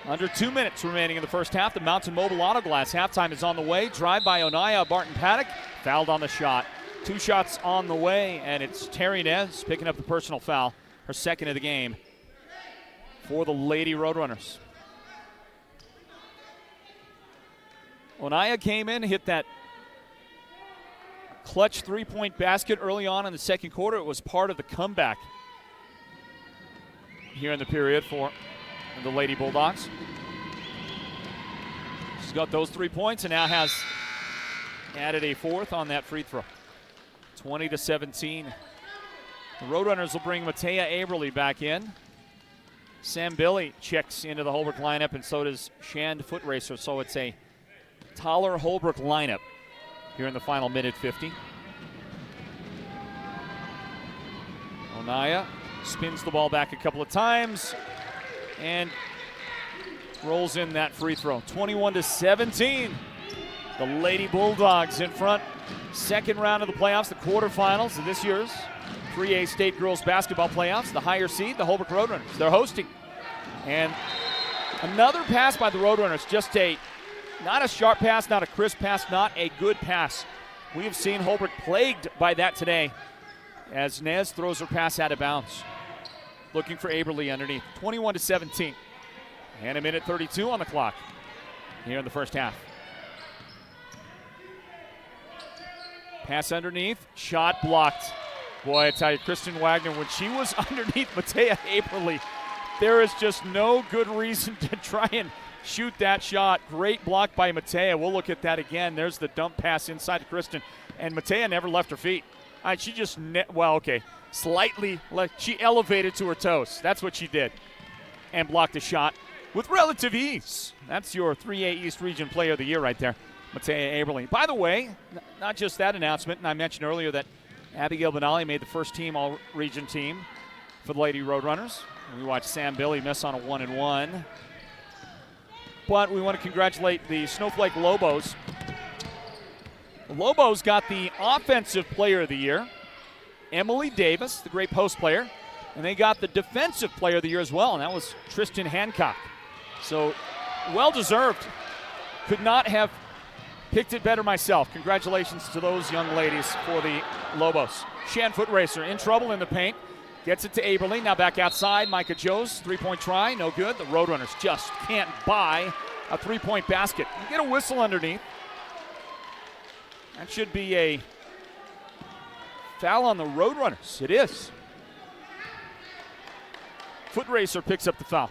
Under 2 minutes remaining in the first half. The Mountain Mobile Auto Glass halftime is on the way. Drive by Onaya Barton-Paddock. Fouled on the shot. 2 shots on the way, and it's Terry Nez picking up the personal foul, her second of the game for the Lady Roadrunners. Onaya came in, hit that clutch 3-point basket early on in the second quarter. It was part of the comeback here in the period for the Lady Bulldogs. She's got those 3 points and now has added a 4th on that free throw. 20-17. The Roadrunners will bring Matea Aberly back in. Sam Billy checks into the Holbrook lineup, and so does Shand Foot Racer. So it's a taller Holbrook lineup here in the final minute 50. Onaya spins the ball back a couple of times and rolls in that free throw. 21-17. The Lady Bulldogs in front. Second round of the playoffs, the quarterfinals of this year's 3A State Girls Basketball Playoffs. The higher seed, the Holbrook Roadrunners. They're hosting. And another pass by the Roadrunners. Just not a sharp pass, not a crisp pass, not a good pass. We have seen Holbrook plagued by that today as Nez throws her pass out of bounds. Looking for Aberly underneath. 21-17. And a minute 32 on the clock here in the first half. Pass underneath, shot blocked. Boy, I tell you, Kristen Wagner, when she was underneath Matea Aberly, there is just no good reason to try and shoot that shot. Great block by Matea. We'll look at that again. There's the dump pass inside to Kristen. And Matea never left her feet. She just, slightly, she elevated to her toes. That's what she did. And blocked a shot with relative ease. That's your 3A East Region Player of the Year right there, Matea Aberly. By the way, not just that announcement, and I mentioned earlier that Abigail Benali made the first team all-region team for the Lady Roadrunners. We watched Sam Billy miss on a 1-and-1. But we want to congratulate the Snowflake Lobos. The Lobos got the Offensive Player of the Year, Emily Davis, the great post player, and they got the Defensive Player of the Year as well, and that was Tristan Hancock. So, well-deserved. Could not have picked it better myself. Congratulations to those young ladies for the Lobos. Shan Foot Racer in trouble in the paint. Gets it to Aberly. Now back outside. Micah Joes, three-point try. No good. The Roadrunners just can't buy a three-point basket. You get a whistle underneath. That should be a foul on the Roadrunners. It is. Foot Racer picks up the foul.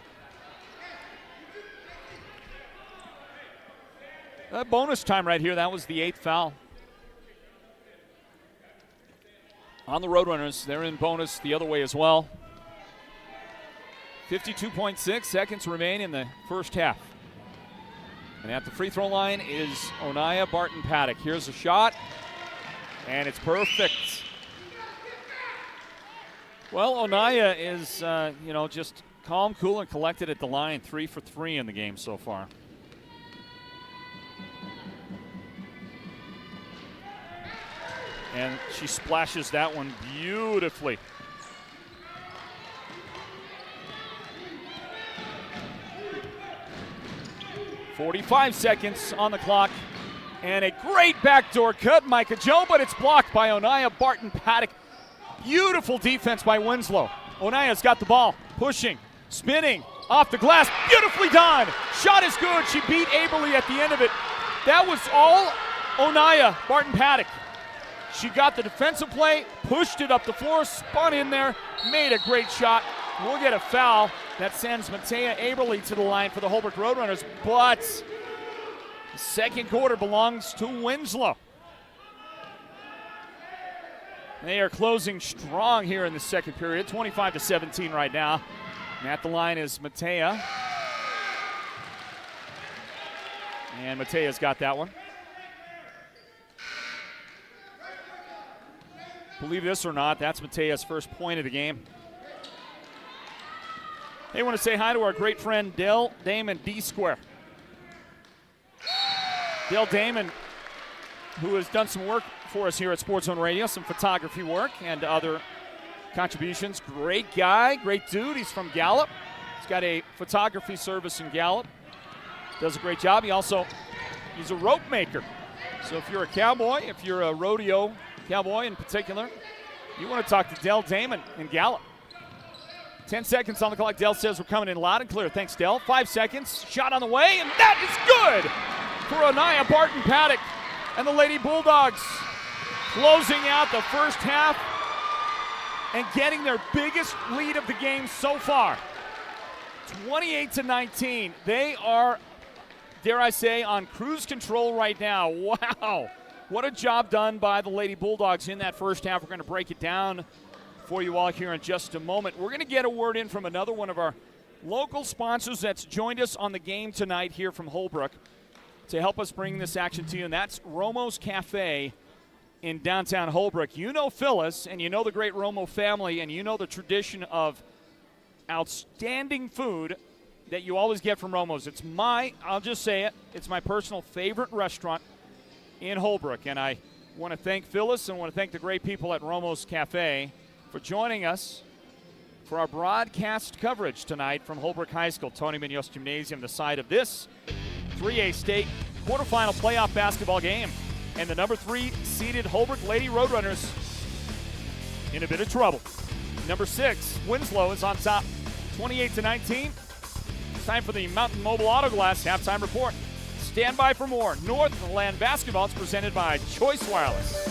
Bonus time right here. That was the 8th foul. On the Roadrunners, they're in bonus the other way as well. 52.6 seconds remain in the first half. And at the free throw line is Onaya Barton-Paddock. Here's a shot, and it's perfect. Well, Onaya is, just calm, cool, and collected at the line. 3 for 3 in the game so far. And she splashes that one beautifully. .45 seconds on the clock. And a great backdoor cut, Micah Joe, but it's blocked by Onaya Barton-Paddock. Beautiful defense by Winslow. Onaya's got the ball, pushing, spinning, off the glass. Beautifully done. Shot is good. She beat Aberly at the end of it. That was all Onaya Barton-Paddock. She got the defensive play, pushed it up the floor, spun in there, made a great shot. We'll get a foul that sends Matea Aberly to the line for the Holbrook Roadrunners, but the second quarter belongs to Winslow. They are closing strong here in the second period, 25-17 right now. And at the line is Matea. And Matea's got that one. Believe this or not, that's Matea's first point of the game. Hey, I want to say hi to our great friend Dell Damon D-Square. Dell Damon, who has done some work for us here at Sports Zone Radio, some photography work and other contributions. Great guy, great dude. He's from Gallup. He's got a photography service in Gallup. Does a great job. He's a rope maker. So if you're a cowboy, if you're a rodeo cowboy in particular, you want to talk to Dell Damon in Gallup. 10 seconds on the clock. Dell says we're coming in loud and clear. Thanks, Dell. 5 seconds. Shot on the way, and that is good for Onaya Barton-Paddock and the Lady Bulldogs. Closing out the first half and getting their biggest lead of the game so far. 28-19. They are, dare I say, on cruise control right now. Wow. What a job done by the Lady Bulldogs in that first half. We're going to break it down for you all here in just a moment. We're going to get a word in from another one of our local sponsors that's joined us on the game tonight here from Holbrook to help us bring this action to you, and that's Romo's Cafe in downtown Holbrook. You know Phyllis, and you know the great Romo family, and you know the tradition of outstanding food that you always get from Romo's. I'll just say it, it's my personal favorite restaurant in Holbrook, and I want to thank Phyllis and want to thank the great people at Romo's Cafe for joining us for our broadcast coverage tonight from Holbrook High School, Tony Munoz Gymnasium, the side of this 3A state quarterfinal playoff basketball game. And the number 3 seeded Holbrook Lady Roadrunners in a bit of trouble. Number 6, Winslow, is on top, 28-19. It's time for the Mountain Mobile Auto Glass halftime report. Stand by for more. Northland basketball is presented by Choice Wireless.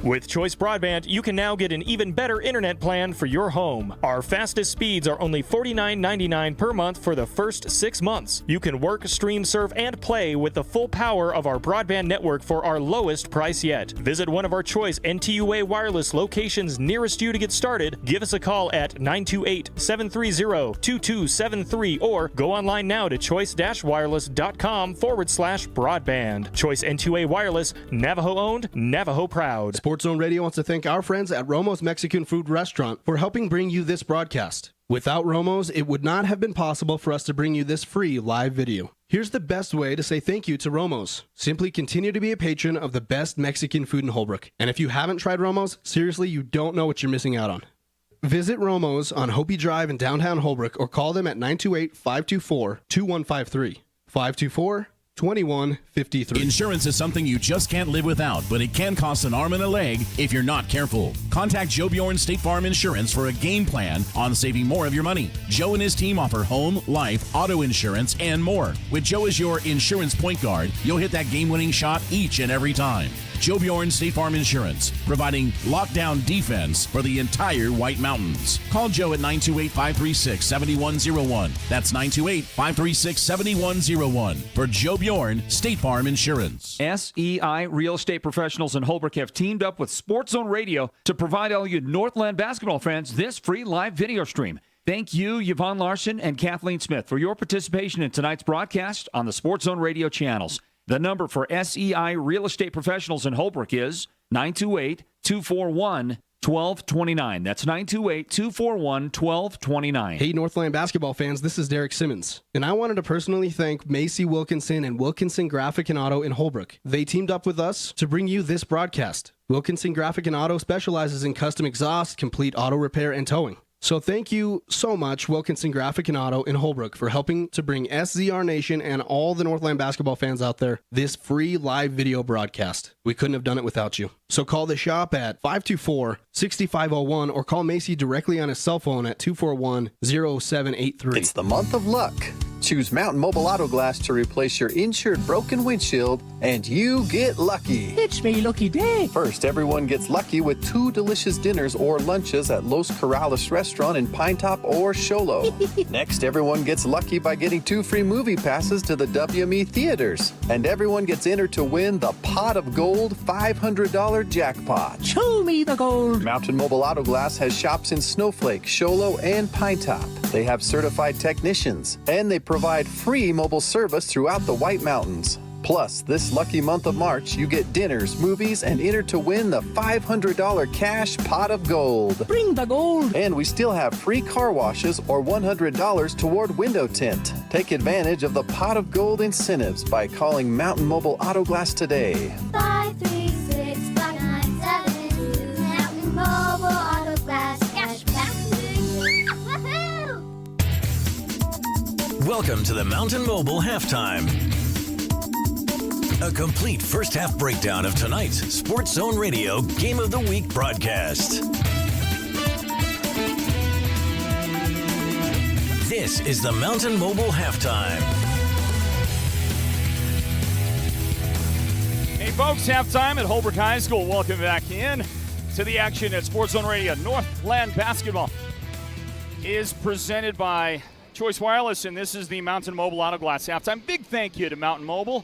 With Choice Broadband, you can now get an even better internet plan for your home. Our fastest speeds are only $49.99 per month for the first 6 months. You can work, stream, surf, and play with the full power of our broadband network for our lowest price yet. Visit one of our Choice NTUA wireless locations nearest you to get started. Give us a call at 928-730-2273 or go online now to choice-wireless.com/broadband. Choice N2A Wireless, Navajo owned, Navajo proud. Sports Zone Radio wants to thank our friends at Romo's Mexican Food Restaurant for helping bring you this broadcast. Without Romo's, it would not have been possible for us to bring you this free live video. Here's the best way to say thank you to Romo's. Simply continue to be a patron of the best Mexican food in Holbrook. And if you haven't tried Romo's, seriously, you don't know what you're missing out on. Visit Romo's on Hopi Drive in downtown Holbrook or call them at 928-524-2153. 524-2153. Insurance is something you just can't live without, but it can cost an arm and a leg if you're not careful. Contact Joe Bjorn State Farm Insurance for a game plan on saving more of your money. Joe and his team offer home, life, auto insurance, and more. With Joe as your insurance point guard, you'll hit that game-winning shot each and every time. Joe Bjorn State Farm Insurance, providing lockdown defense for the entire White Mountains. Call Joe at 928-536-7101. That's 928-536-7101 for Joe Bjorn State Farm Insurance. SEI Real Estate Professionals in Holbrook have teamed up with Sports Zone Radio to provide all you Northland basketball fans this free live video stream. Thank you, Yvonne Larson and Kathleen Smith, for your participation in tonight's broadcast on the Sports Zone Radio channels. The number for SEI Real Estate Professionals in Holbrook is 928-241-1229. That's 928-241-1229. Hey, Northland basketball fans, this is Derek Simmons. And I wanted to personally thank Macy Wilkinson and Wilkinson Graphic and Auto in Holbrook. They teamed up with us to bring you this broadcast. Wilkinson Graphic and Auto specializes in custom exhaust, complete auto repair, and towing. So thank you so much, Wilkinson Graphic and Auto in Holbrook, for helping to bring SZR Nation and all the Northland basketball fans out there this free live video broadcast. We couldn't have done it without you. So call the shop at 524-6501 or call Macy directly on his cell phone at 241-0783. It's the month of luck. Choose Mountain Mobile Auto Glass to replace your insured broken windshield, and you get lucky. It's me lucky day. First, everyone gets lucky with 2 delicious dinners or lunches at Los Corrales Restaurant in Pine Top or Sholo. Next, everyone gets lucky by getting 2 free movie passes to the WME theaters. And everyone gets entered to win the Pot of Gold $500 jackpot. Show me the gold. Mountain Mobile Auto Glass has shops in Snowflake, Sholo, and Pine Top. They have certified technicians, and they provide free mobile service throughout the White Mountains. Plus, this lucky month of March, you get dinners, movies, and enter to win the $500 cash pot of gold. Bring the gold. And we still have free car washes or $100 toward window tint. Take advantage of the pot of gold incentives by calling Mountain Mobile Auto Glass today. 536-5972 Mountain Mobile Auto Glass Cashback. Woohoo! Welcome to the Mountain Mobile Halftime. A complete first half breakdown of tonight's Sports Zone Radio Game of the Week broadcast. This is the Mountain Mobile Halftime. Hey folks, halftime at Holbrook High School. Welcome back in. to the action at Sports Zone Radio. Northland Basketball is presented by Choice Wireless, and this is the Mountain Mobile Auto Glass halftime. Big thank you to Mountain Mobile.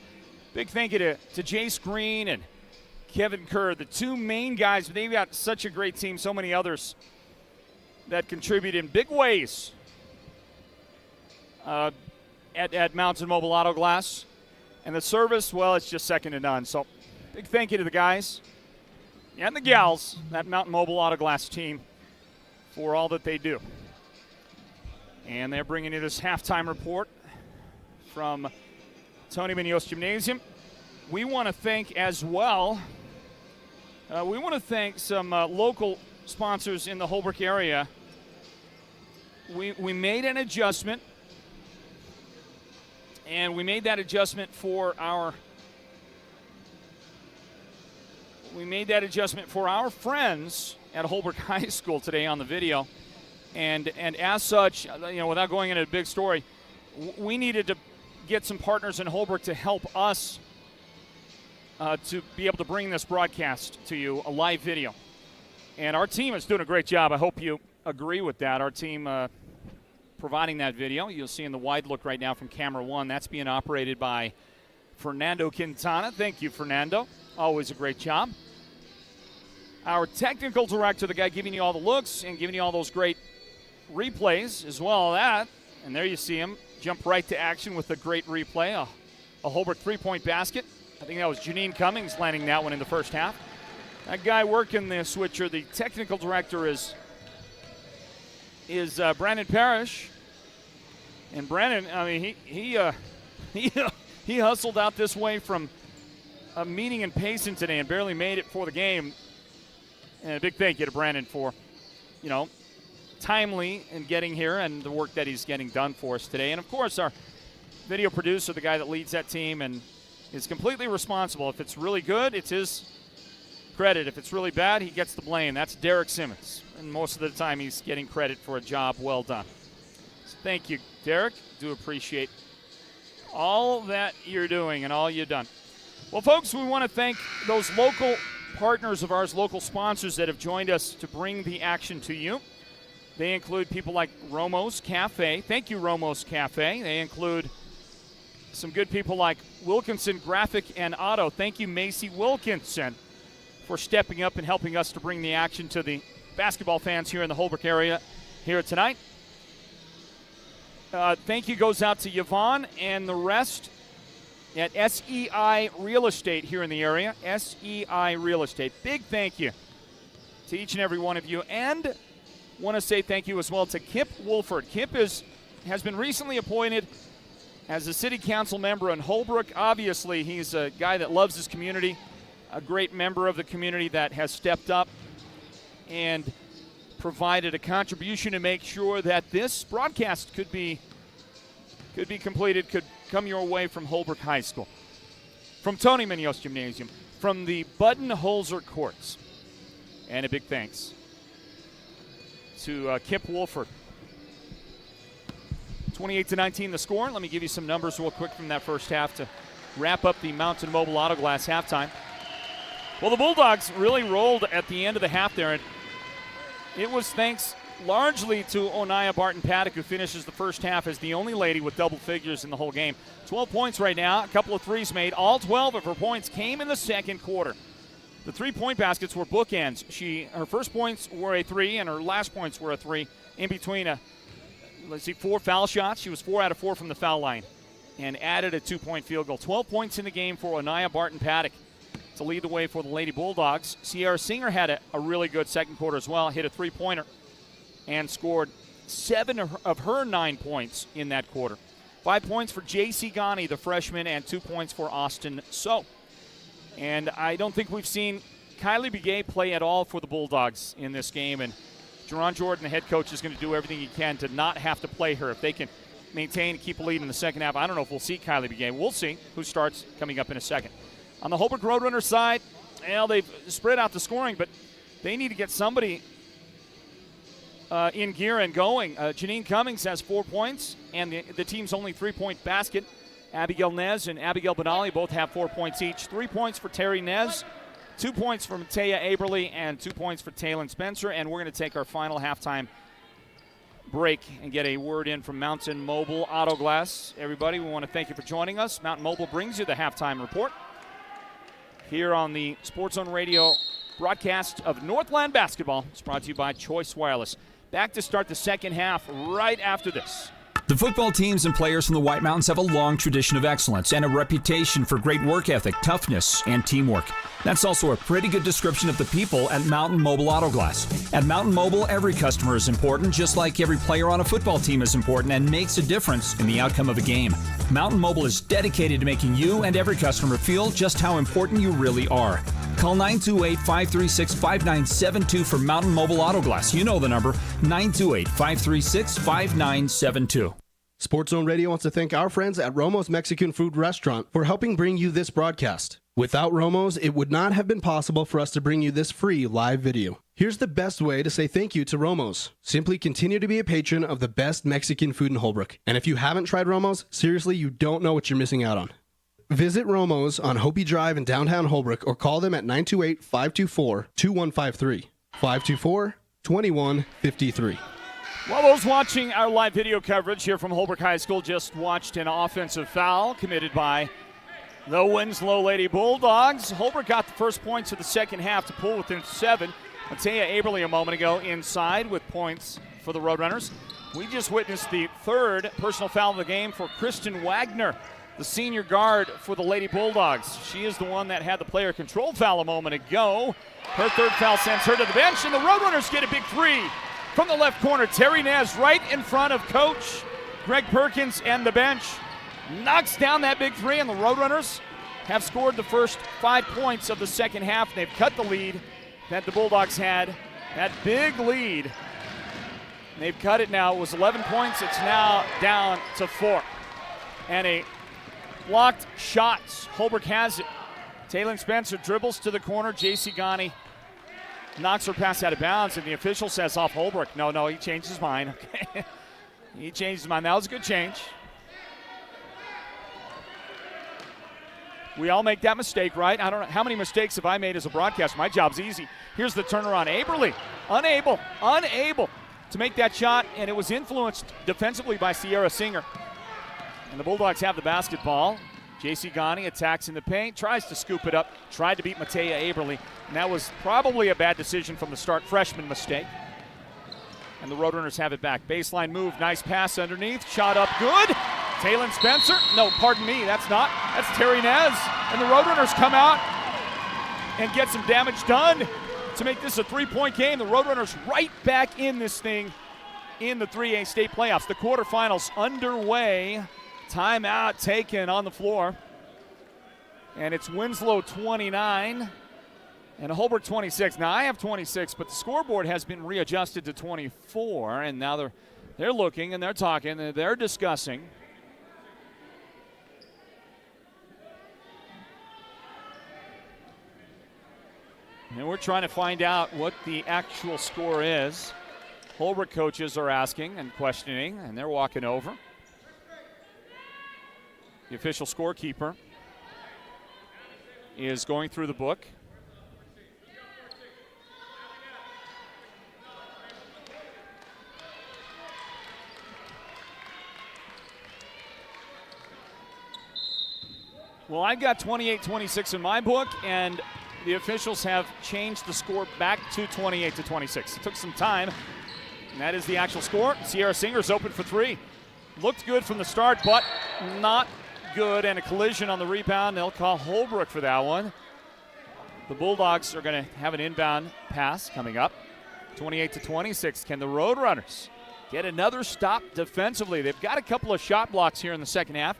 Big thank you to Jace Green and Kevin Kerr, the two main guys. They've got such a great team, so many others that contribute in big ways at Mountain Mobile Auto Glass. And the service, well, it's just second to none. So big thank you to the guys and the gals, that Mountain Mobile Auto Glass team, for all that they do. And they're bringing you this halftime report from Tony Munoz Gymnasium. We want to thank as well, some local sponsors in the Holbrook area. We made an adjustment, and we made that adjustment for our friends at Holbrook High School today on the video. And as such, without going into a big story, we needed to get some partners in Holbrook to help us to be able to bring this broadcast to you, a live video. And our team is doing a great job. I hope you agree with that. Our team providing that video. You'll see in the wide look right now from camera one. That's being operated by Fernando Quintana. Thank you, Fernando. Always a great job. Our technical director, the guy giving you all the looks and giving you all those great replays as well as that. And there you see him jump right to action with a great replay, a Holbrook three-point basket. I think that was Janine Cummings landing that one in the first half. That guy working the switcher, the technical director, is Brandon Parrish. And Brandon, I mean, he hustled out this way from a meeting in Payson today and barely made it for the game. And a big thank you to Brandon for, timely in getting here and the work that he's getting done for us today. And, of course, our video producer, the guy that leads that team and is completely responsible. If it's really good, it's his credit. If it's really bad, he gets the blame. That's Derek Simmons. And most of the time he's getting credit for a job well done. So thank you, Derek. Do appreciate all that you're doing and all you've done. Well, folks, we want to thank those local partners of ours, local sponsors that have joined us to bring the action to you. They include people like Romo's Cafe. Thank you, Romo's Cafe. They include some good people like Wilkinson Graphic and Auto. Thank you, Macy Wilkinson, for stepping up and helping us to bring the action to the basketball fans here in the Holbrook area here tonight. Thank you goes out to Yvonne and the rest at SEI Real Estate here in the area. SEI Real Estate. Big thank you to each and every one of you. And want to say thank you as well to Kip Wolford. Kip has been recently appointed as a city council member in Holbrook. Obviously, he's a guy that loves his community, a great member of the community that has stepped up and provided a contribution to make sure that this broadcast could be completed, could come your way from Holbrook High School. From Tony Munoz Gymnasium, from the Budden-Holzer Courts. And a big thanks to Kip Wolford. 28-19 the score. Let me give you some numbers real quick from that first half to wrap up the Mountain Mobile Auto Glass halftime. Well, the Bulldogs really rolled at the end of the half there, and it was thanks largely to Onaya Barton-Paddock, who finishes the first half as the only lady with double figures in the whole game. 12 points right now, a couple of threes made. All 12 of her points came in the second quarter. The three-point baskets were bookends. Her first points were a three, and her last points were a three. In between, 4 foul shots. She was 4 out of 4 from the foul line and added a 2-point field goal. 12 points in the game for Onaya Barton-Paddock to lead the way for the Lady Bulldogs. Sierra Singer had a really good second quarter as well, hit a three-pointer and scored 7 of her 9 points in that quarter. 5 points for J.C. Ghani, the freshman, and 2 points for Austin So. And I don't think we've seen Kylie Begay play at all for the Bulldogs in this game, and Jerron Jordan, the head coach, is going to do everything he can to not have to play her. If they can maintain and keep a lead in the second half, I don't know if we'll see Kylie Begay. We'll see who starts coming up in a second. On the Holbrook Roadrunners side, they've spread out the scoring, but they need to get somebody in gear and going. Janine Cummings has 4 points, and the team's only 3-point basket. Abigail Nez and Abigail Benali both have 4 points each. 3 points for Terry Nez, 2 points for Matea Aberle and 2 points for Taylon Spencer. And we're going to take our final halftime break and get a word in from Mountain Mobile Auto Glass. Everybody, we want to thank you for joining us. Mountain Mobile brings you the halftime report here on the Sports Zone Radio broadcast of Northland basketball. It's brought to you by Choice Wireless. Back to start the second half right after this. The football teams and players from the White Mountains have a long tradition of excellence and a reputation for great work ethic, toughness, and teamwork. That's also a pretty good description of the people at Mountain Mobile Auto Glass. At Mountain Mobile, every customer is important, just like every player on a football team is important and makes a difference in the outcome of a game. Mountain Mobile is dedicated to making you and every customer feel just how important you really are. Call 928-536-5972 for Mountain Mobile Auto Glass. You know the number, 928-536-5972. Sports Zone Radio wants to thank our friends at Romo's Mexican Food Restaurant for helping bring you this broadcast. Without Romo's, it would not have been possible for us to bring you this free live video. Here's the best way to say thank you to Romo's. Simply continue to be a patron of the best Mexican food in Holbrook. And if you haven't tried Romo's, seriously, you don't know what you're missing out on. Visit Romo's on Hopi Drive in downtown Holbrook or call them at 928-524-2153. 524-2153. Well, those watching our live video coverage here from Holbrook High School just watched an offensive foul committed by the Winslow Lady Bulldogs. Holbrook got the first points of the second half to pull within 7. Matea Aberle a moment ago inside with points for the Roadrunners. We just witnessed the third personal foul of the game for Kristen Wagner, the senior guard for the Lady Bulldogs. She is the one that had the player control foul a moment ago. Her third foul sends her to the bench, and the Roadrunners get a big three from the left corner. Terry Nez right in front of Coach Greg Perkins and the bench. Knocks down that big three, and the Roadrunners have scored the first 5 points of the second half. They've cut the lead that the Bulldogs had. That big lead, they've cut it now. It was 11 points. It's now down to 4. And a blocked shot. Holbrook has it. Taylon Spencer dribbles to the corner. J.C. Ghani knocks her pass out of bounds, and the official says off Holbrook. No, he changed his mind. Okay. He changed his mind. That was a good change. We all make that mistake, right? I don't know. How many mistakes have I made as a broadcaster? My job's easy. Here's the turnaround. Aberle, unable to make that shot, and it was influenced defensively by Sierra Singer. And the Bulldogs have the basketball. J.C. Ghani attacks in the paint, tries to scoop it up, tried to beat Matea Aberle, and that was probably a bad decision from the start, freshman mistake. And the Roadrunners have it back. Baseline move, nice pass underneath, shot up good. Taylon Spencer, no, pardon me, that's Terry Nez. And the Roadrunners come out and get some damage done to make this a 3-point game. The Roadrunners right back in this thing in the 3A state playoffs. The quarterfinals underway. Timeout taken on the floor. And it's Winslow 29 and Holbrook 26. Now I have 26, but the scoreboard has been readjusted to 24, and now they're looking and they're talking and they're discussing. And we're trying to find out what the actual score is. Holbrook coaches are asking and questioning, and they're walking over. The official scorekeeper is going through the book. Well, I've got 28-26 in my book, and the officials have changed the score back to 28-26. It took some time, and that is the actual score. Sierra Singer's open for 3. Looked good from the start, but not good, and a collision on the rebound. They'll call Holbrook for that one. The Bulldogs are going to have an inbound pass coming up. 28-26. Can the Roadrunners get another stop defensively? They've got a couple of shot blocks here in the second half.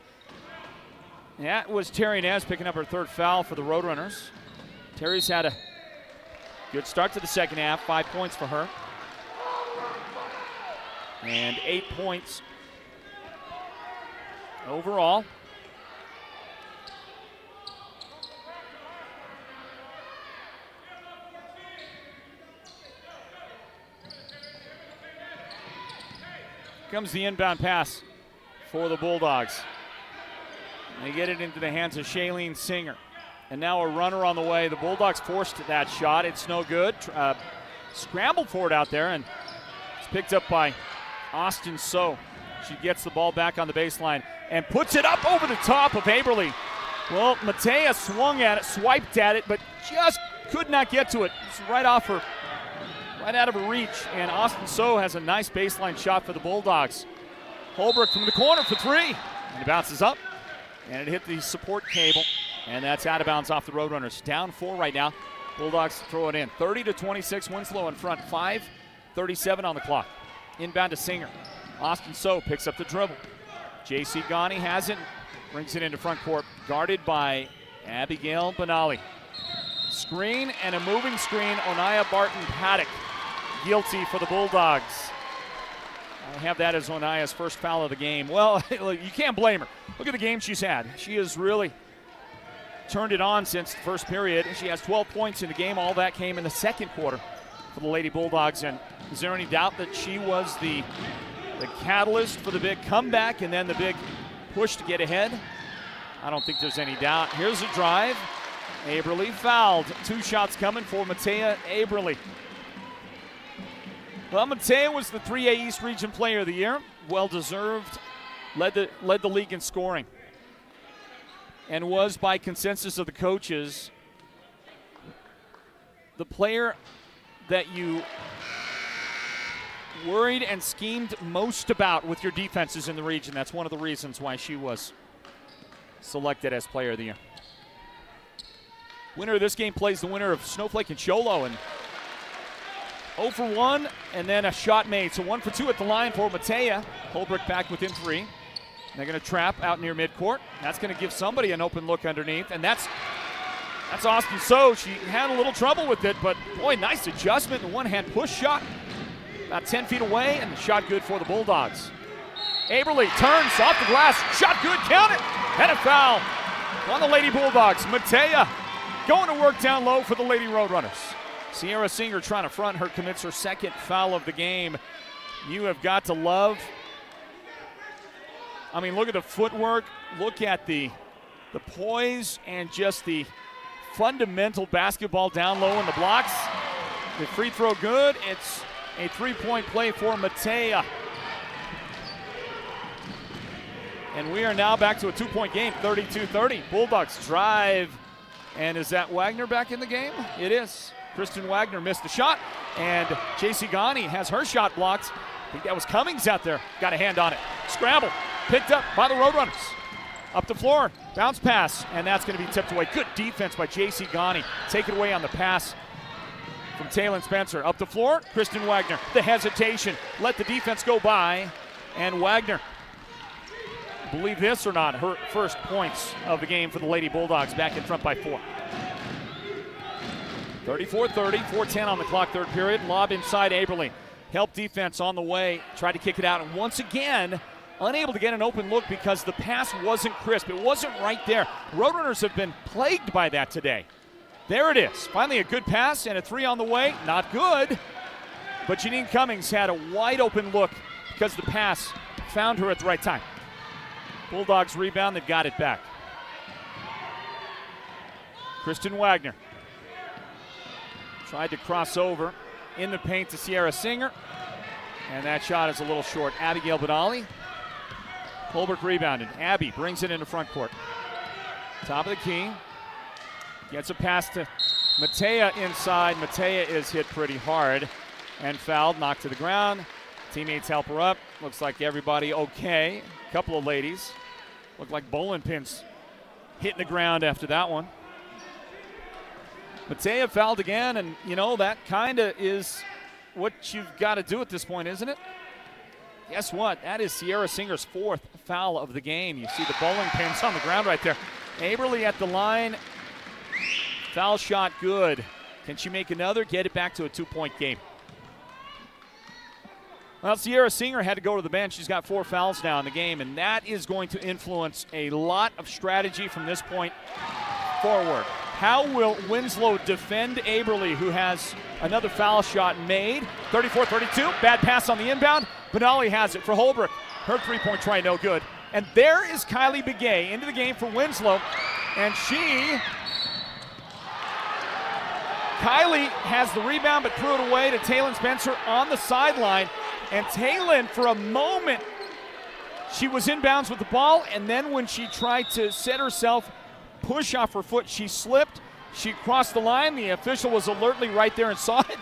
That was Terry Nez picking up her third foul for the Roadrunners. Terry's had a good start to the second half. 5 points for her. And 8 points overall. Comes the inbound pass for the Bulldogs. They get it into the hands of Shailene Singer. And now a runner on the way. The Bulldogs forced that shot. It's no good. Scrambled for it out there, and it's picked up by Austin So. She gets the ball back on the baseline and puts it up over the top of Aberly. Well, Matea swung at it, swiped at it, but just could not get to it. It's right off her, right out of her reach. And Austin So has a nice baseline shot for the Bulldogs. Holbrook from the corner for three. And it bounces up, and it hit the support cable. And that's out of bounds off the Roadrunners. Down 4 right now. Bulldogs throw it in. 30-26, Winslow in front. 5:37 on the clock. Inbound to Singer. Austin So picks up the dribble. J.C. Ghani has it. Brings it into front court. Guarded by Abigail Benali. Screen and a moving screen. Onaya Barton-Paddock guilty for the Bulldogs. I have that as Onaya's first foul of the game. Well, you can't blame her. Look at the game she's had. She has really turned it on since the first period. She has 12 points in the game. All that came in the second quarter for the Lady Bulldogs. And is there any doubt that she was the catalyst for the big comeback and then the big push to get ahead? I don't think there's any doubt. Here's a drive. Aberly fouled. 2 shots coming for Matea Aberly. Well, Matea was the 3A East Region Player of the Year. Well-deserved. Led the league in scoring. And was, by consensus of the coaches, the player that you worried and schemed most about with your defenses in the region. That's one of the reasons why she was selected as Player of the Year. Winner of this game plays the winner of Snowflake and Cholo, and 0 for 1, and then a shot made. So 1 for 2 at the line for Matea. Holbrook back within 3. They're going to trap out near midcourt. That's going to give somebody an open look underneath, and that's Austin So. She had a little trouble with it, but boy, nice adjustment. The one-hand push shot about 10 feet away, and the shot good for the Bulldogs. Aberly turns off the glass. Shot good, count it, and a foul on the Lady Bulldogs. Matea going to work down low for the Lady Roadrunners. Sierra Singer trying to front her, commits her second foul of the game. You have got to love, I mean, look at the footwork, look at the poise, and just the fundamental basketball down low in the blocks. The free throw good. It's a three-point play for Matea. And we are now back to a 2-point game, 32-30. Bulldogs drive. And is that Wagner back in the game? It is. Kristen Wagner missed the shot, and J.C. Ghani has her shot blocked. I think that was Cummings out there. Got a hand on it. Scramble. Picked up by the Roadrunners. Up the floor. Bounce pass, and that's going to be tipped away. Good defense by J.C. Ghani. Take it away on the pass from Taylon Spencer. Up the floor, Kristen Wagner. The hesitation. Let the defense go by, and Wagner, believe this or not, her first points of the game for the Lady Bulldogs, back in front by 4. 34-30, 4:10 on the clock, third period. Lob inside Aberly. Help defense on the way. Tried to kick it out, and once again, unable to get an open look because the pass wasn't crisp. It wasn't right there. Roadrunners have been plagued by that today. There it is. Finally a good pass and a 3 on the way. Not good, but Janine Cummings had a wide open look because the pass found her at the right time. Bulldogs rebound, they've got it back. Kristen Wagner tried to cross over in the paint to Sierra Singer, and that shot is a little short. Abigail Benali. Holbrook rebounded. Abby brings it into front court. Top of the key. Gets a pass to Matea inside. Matea is hit pretty hard and fouled, knocked to the ground. Teammates help her up. Looks like everybody okay. A couple of ladies. Look like bowling pins hitting the ground after that one. Matea fouled again, and you know, that kind of is what you've got to do at this point, isn't it? Guess what? That is Sierra Singer's 4th foul of the game. You see the bowling pins on the ground right there. Aberly at the line. Foul shot good. Can she make another? Get it back to a 2-point game. Well, Sierra Singer had to go to the bench. She's got 4 fouls now in the game, and that is going to influence a lot of strategy from this point forward. How will Winslow defend Aberly, who has another foul shot made? 34-32, bad pass on the inbound. Benali has it for Holbrook. Her 3-point try, no good. And there is Kylie Begay into the game for Winslow, and she Kylie has the rebound but threw it away to Taylon Spencer on the sideline. And Taylon, for a moment, she was inbounds with the ball, and then when she tried to set herself, push off her foot, she slipped. She crossed the line. The official was alertly right there and saw it.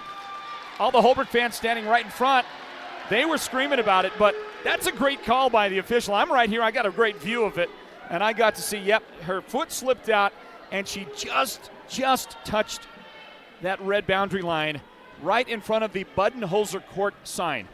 All the Holbrook fans standing right in front, they were screaming about it, but that's a great call by the official. I'm right here. I got a great view of it, and I got to see, yep, her foot slipped out, and she just touched that red boundary line right in front of the Budenholzer Court sign.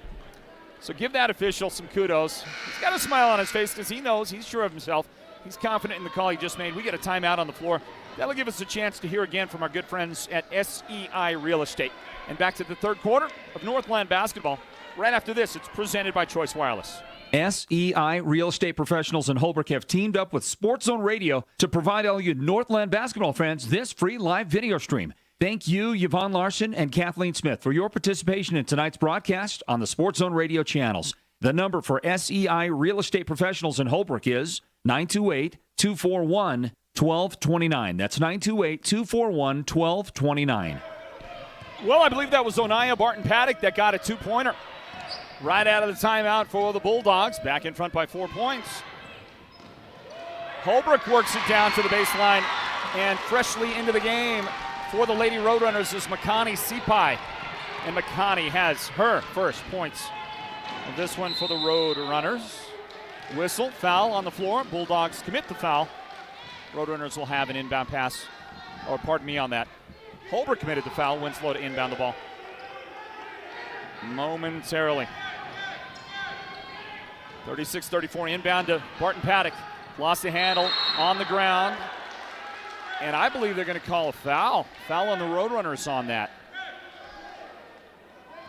So give that official some kudos. He's got a smile on his face because he knows, he's sure of himself. He's confident in the call he just made. We get a timeout on the floor. That'll give us a chance to hear again from our good friends at SEI Real Estate. And back to the third quarter of Northland basketball. Right after this, it's presented by Choice Wireless. SEI Real Estate Professionals in Holbrook have teamed up with Sports Zone Radio to provide all you Northland basketball fans this free live video stream. Thank you, Yvonne Larson and Kathleen Smith, for your participation in tonight's broadcast on the Sports Zone Radio channels. The number for SEI Real Estate Professionals in Holbrook is 928-241-1229. That's 928-241-1229. Well, I believe that was Onaya Barton-Paddock that got a two-pointer right out of the timeout for the Bulldogs. Back in front by 4 points. Holbrook works it down to the baseline, and freshly into the game for the Lady Roadrunners is Makani Sipai. And Makani has her first points of this one for the Roadrunners. Whistle, foul on the floor. Bulldogs commit the foul. Roadrunners will have an inbound pass, or pardon me on that. Holbrook committed the foul. Winslow to inbound the ball momentarily. 36-34 inbound to Barton-Paddock. Lost the handle on the ground. And I believe they're going to call a foul. Foul on the Roadrunners on that.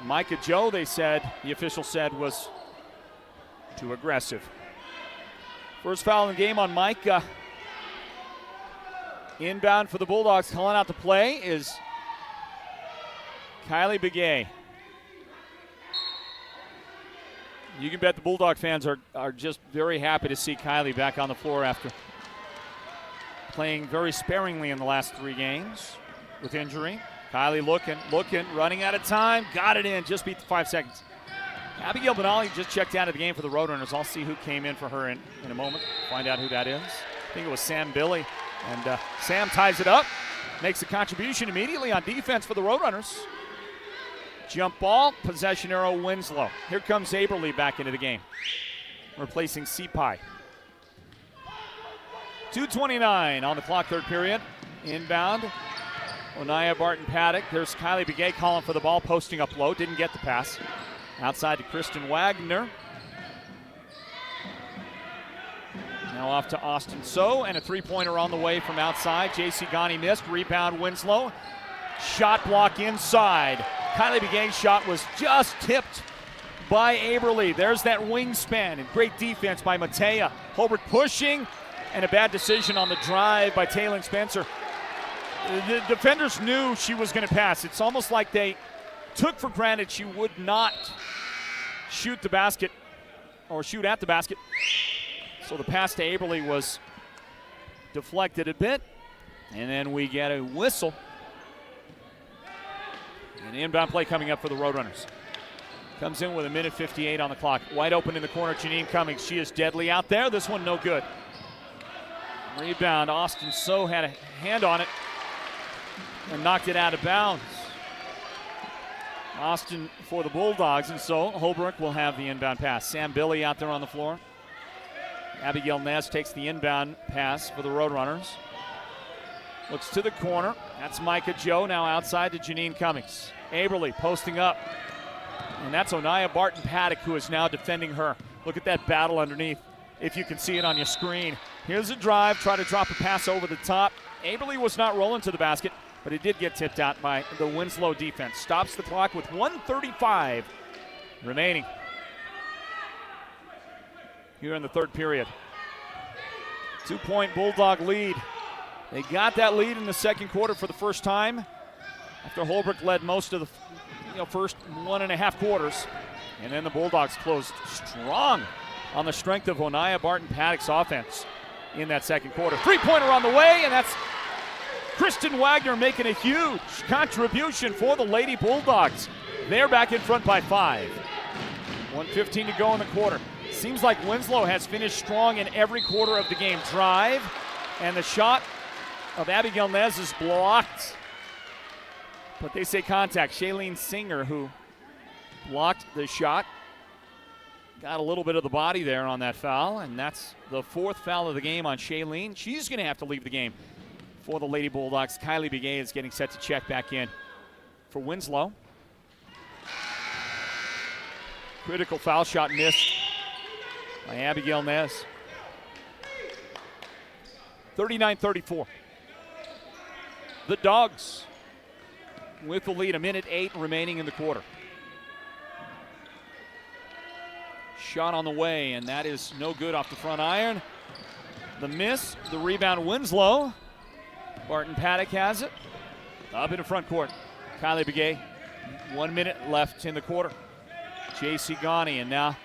Micah Joe, the official said, was too aggressive. First foul in the game on Micah. Inbound for the Bulldogs, calling out to play is Kylie Begay. You can bet the Bulldog fans are just very happy to see Kylie back on the floor after playing very sparingly in the last 3 games with injury. Kylie looking, running out of time, got it in, just beat the 5 seconds. Abigail Benali just checked out of the game for the Roadrunners. I'll see who came in for her in a moment, find out who that is. I think it was Sam Billy. And Sam ties it up, makes a contribution immediately on defense for the Roadrunners. Jump ball, possession arrow, Winslow. Here comes Aberly back into the game, replacing Sipai. 2:29 on the clock, third period. Inbound, Onaya Barton-Paddock. There's Kylie Begay calling for the ball, posting up low, didn't get the pass. Outside to Kristen Wagner. Now off to Austin So, and a three-pointer on the way from outside. J.C. Ghani missed. Rebound Winslow. Shot block inside. Kylie Begay's shot was just tipped by Aberly. There's that wingspan and great defense by Matea. Holbrook pushing, and a bad decision on the drive by Taylon Spencer. The defenders knew she was going to pass. It's almost like they took for granted she would not shoot the basket or shoot at the basket. So the pass to Aberly was deflected a bit. And then we get a whistle. An inbound play coming up for the Roadrunners. Comes in with 1:58 on the clock. Wide open in the corner, Janine Cummings. She is deadly out there. This one no good. Rebound, Austin So had a hand on it and knocked it out of bounds. Austin for the Bulldogs, and so Holbrook will have the inbound pass. Sam Billy out there on the floor. Abigail Nez takes the inbound pass for the Roadrunners. Looks to the corner. That's Micah Joe now outside to Janine Cummings. Aberly posting up. And that's Onaya Barton-Paddock who is now defending her. Look at that battle underneath, if you can see it on your screen. Here's a drive, try to drop a pass over the top. Aberly was not rolling to the basket, but it did get tipped out by the Winslow defense. Stops the clock with 1:35 remaining here in the third period. 2-point Bulldog lead. They got that lead in the second quarter for the first time after Holbrook led most of the first 1.5 quarters. And then the Bulldogs closed strong on the strength of Onaya Barton-Paddock's offense in that second quarter. Three-pointer on the way, and that's Kristen Wagner making a huge contribution for the Lady Bulldogs. They're back in front by 5. 1:15 to go in the quarter. Seems like Winslow has finished strong in every quarter of the game. Drive, and the shot of Abigail Nez is blocked. But they say contact. Shailene Singer, who blocked the shot, got a little bit of the body there on that foul, and that's the 4th foul of the game on Shailene. She's going to have to leave the game for the Lady Bulldogs. Kylie Begay is getting set to check back in for Winslow. Critical foul shot missed by Abigail Nez. 39-34. The Dogs with the lead, 1:08 remaining in the quarter. Shot on the way, and that is no good off the front iron. The miss, the rebound, Winslow. Barton Paddock has it. Up in the front court. Kylie Begay, 1 minute left in the quarter. J.C. Ghani, and now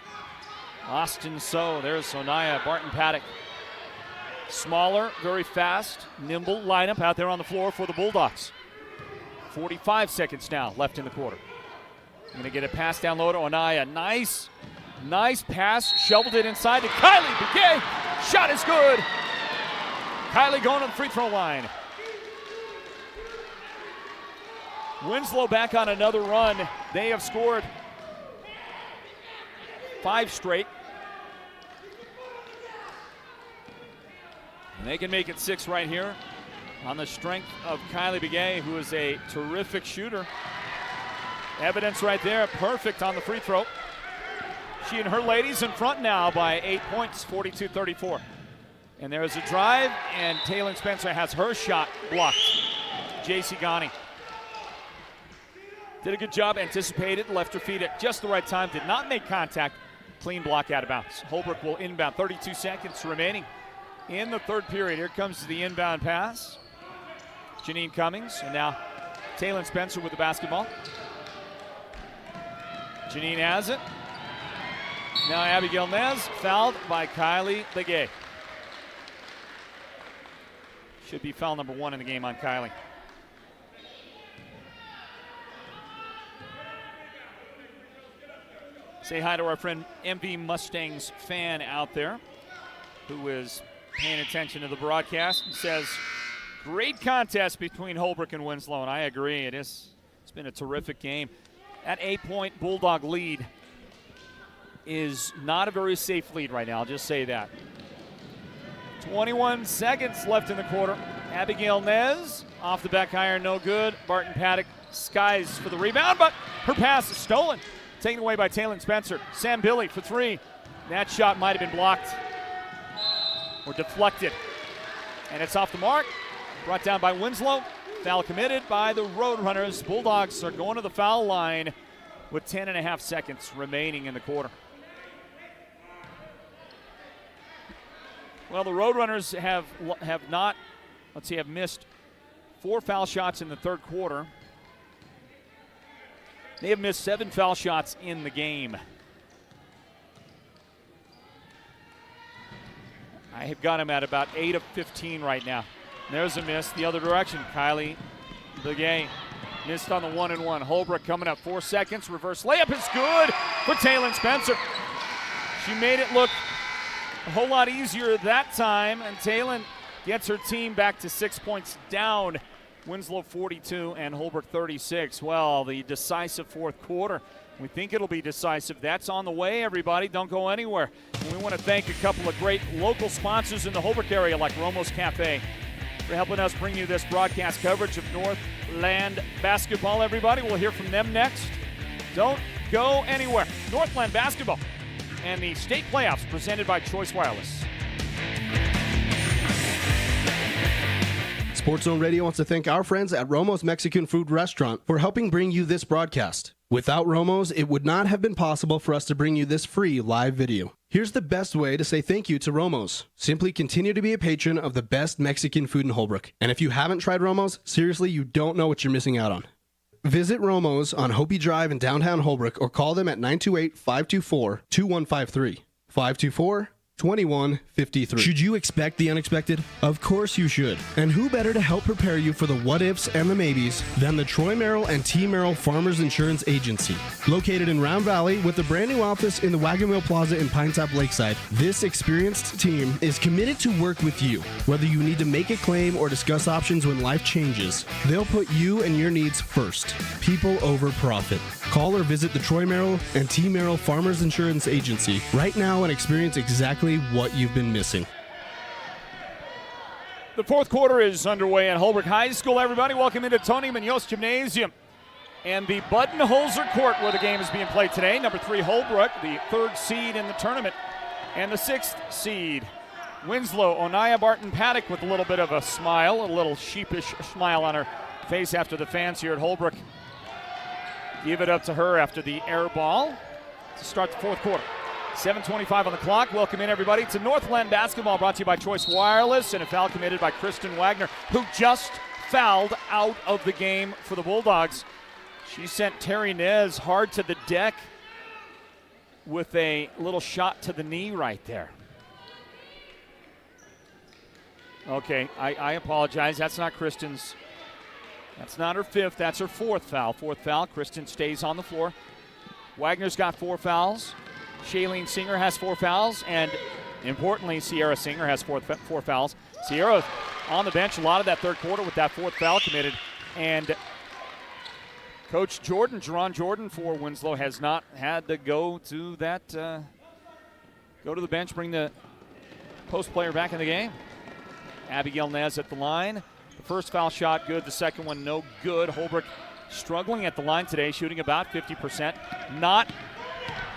Austin So. There's Sonaya Barton Paddock. Smaller, very fast, nimble lineup out there on the floor for the Bulldogs. 45 seconds now left in the quarter. Going to get a pass down low to Onaya. Nice pass. Shoveled it inside to Kylie Begay. Shot is good. Kylie going to the free throw line. Winslow back on another run. They have scored 5 straight. And they can make it 6 right here on the strength of Kylie Begay, who is a terrific shooter. Evidence right there, perfect on the free throw. She and her ladies in front now by 8 points, 42-34. And there is a drive, and Taylor Spencer has her shot blocked. J.C. Ghani did a good job, anticipated, left her feet at just the right time, did not make contact. Clean block out of bounds. Holbrook will inbound, 32 seconds remaining in the third period. Here comes the inbound pass. Janine Cummings, and now Taylor Spencer with the basketball. Janine has it. Now Abigail Nez, fouled by Kylie Begay. Should be foul number 1 in the game on Kylie. Say hi to our friend MV Mustangs fan out there who is paying attention to the broadcast and says, great contest between Holbrook and Winslow, and I agree. It's been a terrific game. That 8-point Bulldog lead is not a very safe lead right now, I'll just say that. 21 seconds left in the quarter. Abigail Nez off the back iron, no good. Barton Paddock skies for the rebound, but her pass is stolen. Taken away by Taylor Spencer. Sam Billy for 3. That shot might have been blocked or deflected. And it's off the mark. Brought down by Winslow. Foul committed by the Roadrunners. Bulldogs are going to the foul line with 10.5 seconds remaining in the quarter. Well, the Roadrunners have missed 4 foul shots in the third quarter. They have missed 7 foul shots in the game. I have got him at about 8 of 15 right now. There's a miss the other direction. Kylie Begay missed on the 1-and-1. Holbrook coming up, 4 seconds. Reverse layup is good for Taylor Spencer. She made it look a whole lot easier that time, and Taylor gets her team back to 6 points down. Winslow 42 and Holbrook 36. Well, the decisive fourth quarter. We think it'll be decisive. That's on the way, everybody. Don't go anywhere. And we want to thank a couple of great local sponsors in the Holbrook area like Romo's Cafe for helping us bring you this broadcast coverage of Northland basketball, everybody. We'll hear from them next. Don't go anywhere. Northland basketball and the state playoffs presented by Choice Wireless. Sports Zone Radio wants to thank our friends at Romo's Mexican Food Restaurant for helping bring you this broadcast. Without Romo's, it would not have been possible for us to bring you this free live video. Here's the best way to say thank you to Romo's. Simply continue to be a patron of the best Mexican food in Holbrook. And if you haven't tried Romo's, seriously, you don't know what you're missing out on. Visit Romo's on Hopi Drive in downtown Holbrook or call them at 928-524-2153. 21-53. Should you expect the unexpected? Of course you should. And who better to help prepare you for the what-ifs and the maybes than the Troy Merrill and T. Merrill Farmers Insurance Agency. Located in Round Valley with a brand new office in the Wagon Wheel Plaza in Pine Top Lakeside, this experienced team is committed to work with you. Whether you need to make a claim or discuss options when life changes, they'll put you and your needs first. People over profit. Call or visit the Troy Merrill and T. Merrill Farmers Insurance Agency right now and experience exactly what you've been missing. The fourth quarter is underway at Holbrook High School. Everybody, welcome into Tony Munoz Gymnasium and the Button-Holzer Court where the game is being played today. Number 3, Holbrook, the 3rd seed in the tournament, and the 6th seed, Winslow. Onaya Barton-Paddock with a little bit of a smile, a little sheepish smile on her face after the fans here at Holbrook give it up to her after the air ball to start the fourth quarter. 7:25 on the clock. Welcome in, everybody, to Northland Basketball, brought to you by Choice Wireless, and a foul committed by Kristen Wagner, who just fouled out of the game for the Bulldogs. She sent Terry Nez hard to the deck with a little shot to the knee right there. Okay, I apologize. That's not Kristen's. That's not her 5th. That's her 4th foul. 4th foul. Kristen stays on the floor. Wagner's got 4 fouls. Shailene Singer has 4 fouls. And importantly, Sierra Singer has 4 fouls. Sierra on the bench a lot of that third quarter with that 4th foul committed. And Coach Jordan, Jerron Jordan for Winslow, has not had to go to that, go to the bench, bring the post player back in the game. Abigail Nez at the line. The first foul shot good, the second one no good. Holbrook struggling at the line today, shooting about 50%. Not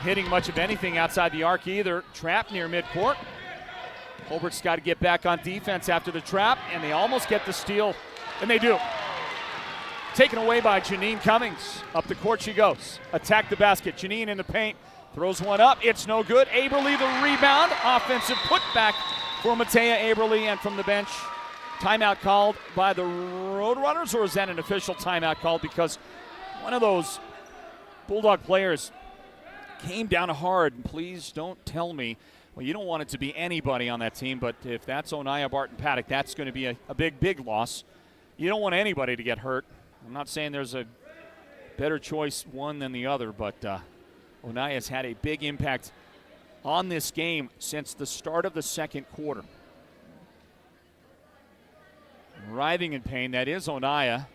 hitting much of anything outside the arc either. Trapped near midcourt. Holbrook's got to get back on defense after the trap, and they almost get the steal, and they do. Taken away by Janine Cummings. Up the court she goes. Attack the basket. Janine in the paint. Throws one up. It's no good. Aberly the rebound. Offensive putback for Matea Aberly, and from the bench, timeout called by the Roadrunners, or is that an official timeout called because one of those Bulldog players came down hard? Please don't tell me. Well, you don't want it to be anybody on that team, but if that's Onaya Barton-Paddock, that's going to be a big loss. You don't want anybody to get hurt. I'm not saying there's a better choice one than the other, but Onaya's had a big impact on this game since the start of the second quarter. Writhing in pain, that is Onaya.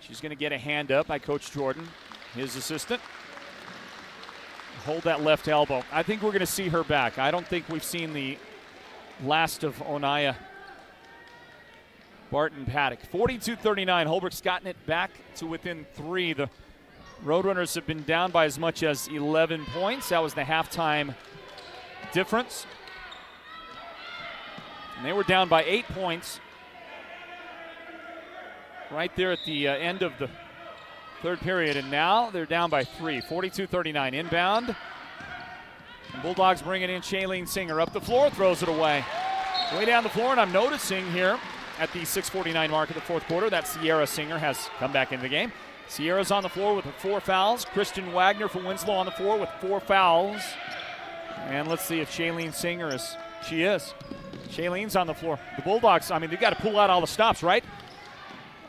She's going to get a hand up by Coach Jordan, his assistant. Hold that left elbow. I think we're going to see her back. I don't think we've seen the last of Onaya Barton-Paddock. 42-39, Holbrook's gotten it back to within 3. The Roadrunners have been down by as much as 11 points. That was the halftime difference. And they were down by 8 points right there at the end of the third period, and now they're down by 3. 42-39 inbound. And Bulldogs bringing in Shailene Singer up the floor, throws it away. Way down the floor, and I'm noticing here at the 6:49 mark of the fourth quarter that Sierra Singer has come back into the game. Sierra's on the floor with 4 fouls. Kristen Wagner for Winslow on the floor with 4 fouls. And let's see if Shailene Singer is. She is. Shailene's on the floor. The Bulldogs, I mean, they've got to pull out all the stops, right?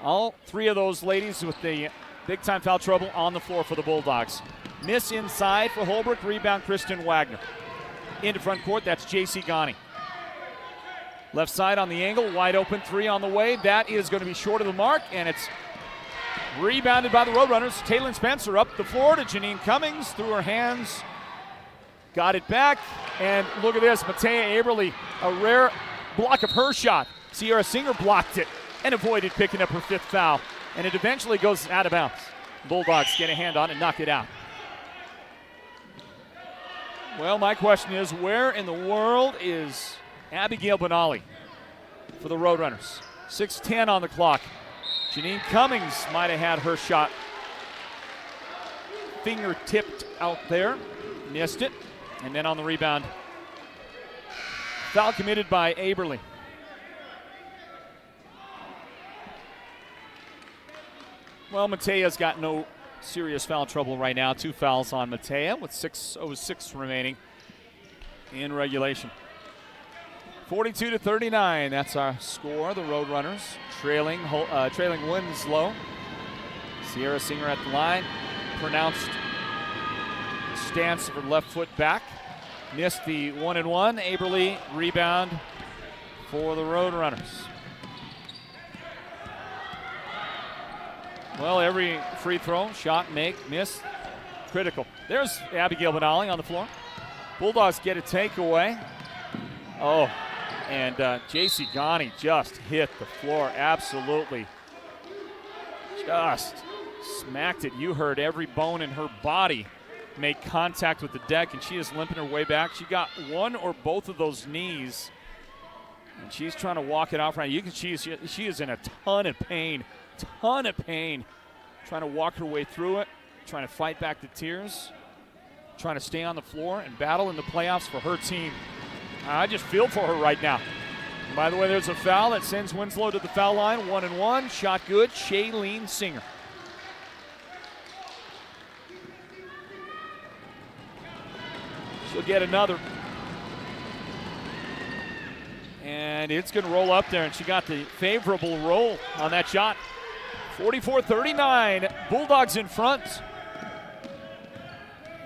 All 3 of those ladies with the big-time foul trouble on the floor for the Bulldogs. Miss inside for Holbrook. Rebound, Kristen Wagner. Into front court, that's J.C. Ghani. Left side on the angle, wide open 3 on the way. That is going to be short of the mark, and it's rebounded by the Roadrunners. Taylor Spencer up the floor to Janine Cummings. Through her hands. Got it back, and look at this. Matea Aberly, a rare block of her shot. Sierra Singer blocked it and avoided picking up her 5th foul. And it eventually goes out of bounds. Bulldogs get a hand on it and knock it out. Well, my question is, where in the world is Abigail Benali for the Roadrunners? 6:10 on the clock. Janine Cummings might have had her shot finger-tipped out there. Missed it. And then on the rebound, foul committed by Aberly. Well, Matea's got no serious foul trouble right now. 2 fouls on Matea with 6:06 remaining in regulation. 42-39. That's our score. The Roadrunners trailing Winslow. Sierra Singer at the line. Pronounced stance of her left foot back. Missed the 1-and-1. Aberly rebound for the Roadrunners. Well, every free throw, shot, make, miss, critical. There's Abigail Benali on the floor. Bulldogs get a takeaway. Oh, and J.C. Ghani just hit the floor. Absolutely just smacked it. You heard every bone in her body make contact with the deck, and she is limping her way back. She got one or both of those knees, and she's trying to walk it off right. You can see she is in a ton of pain, trying to walk her way through it, trying to fight back the tears, trying to stay on the floor and battle in the playoffs for her team. I just feel for her right now. And by the way, there's a foul that sends Winslow to the foul line. 1-and-1, shot good, Shailene Singer. She'll get another. And it's going to roll up there, and she got the favorable roll on that shot. 44-39, Bulldogs in front.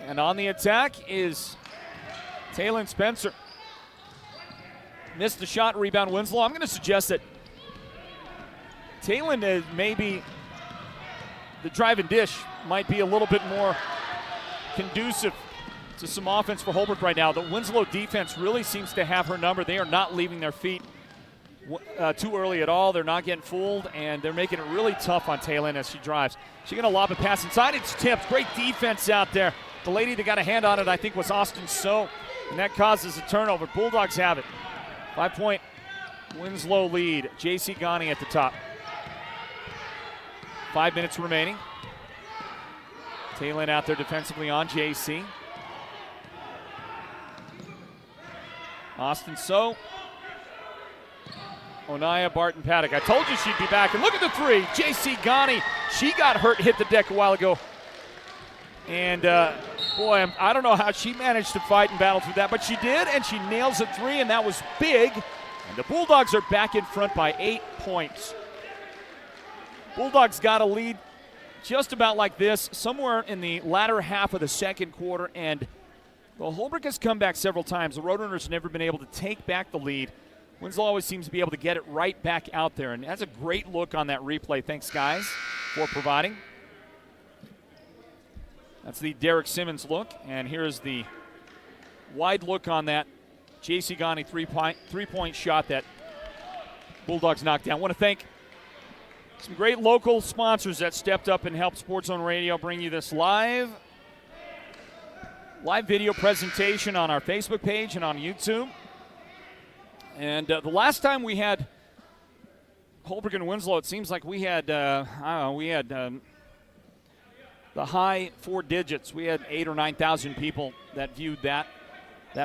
And on the attack is Taylon Spencer. Missed the shot, rebound Winslow. I'm going to suggest that Taylon is maybe the drive and dish might be a little bit more conducive to some offense for Holbrook right now. The Winslow defense really seems to have her number. They are not leaving their feet too early at all. They're not getting fooled, and they're making it really tough on Taylon as she drives. She's going to lob a pass inside. It's tipped. Great defense out there. The lady that got a hand on it, I think, was Austin So, and that causes a turnover. Bulldogs have it. 5-point Winslow lead. J.C. Ghani at the top. 5 minutes remaining. Taylon out there defensively on J.C. Austin So. Onaya Barton-Paddock. I told you she'd be back. And look at the three. J.C. Ghani. She got hurt, hit the deck a while ago. And, boy, I don't know how she managed to fight and battle through that, but she did, and she nails a three, and that was big. And the Bulldogs are back in front by 8 points. Bulldogs got a lead just about like this, somewhere in the latter half of the second quarter, and well, Holbrook has come back several times. The Roadrunners have never been able to take back the lead. Winslow always seems to be able to get it right back out there, and that's a great look on that replay. Thanks, guys, for providing. That's the Derek Simmons look, and here's the wide look on that J.C. Ghani three-point shot that Bulldogs knocked down. I want to thank some great local sponsors that stepped up and helped Sports Zone Radio bring you this live video presentation on our Facebook page and on YouTube. And the last time we had Holbrook and Winslow, it seems like we had, the high 4 digits. We had 8,000 or 9,000 people that viewed that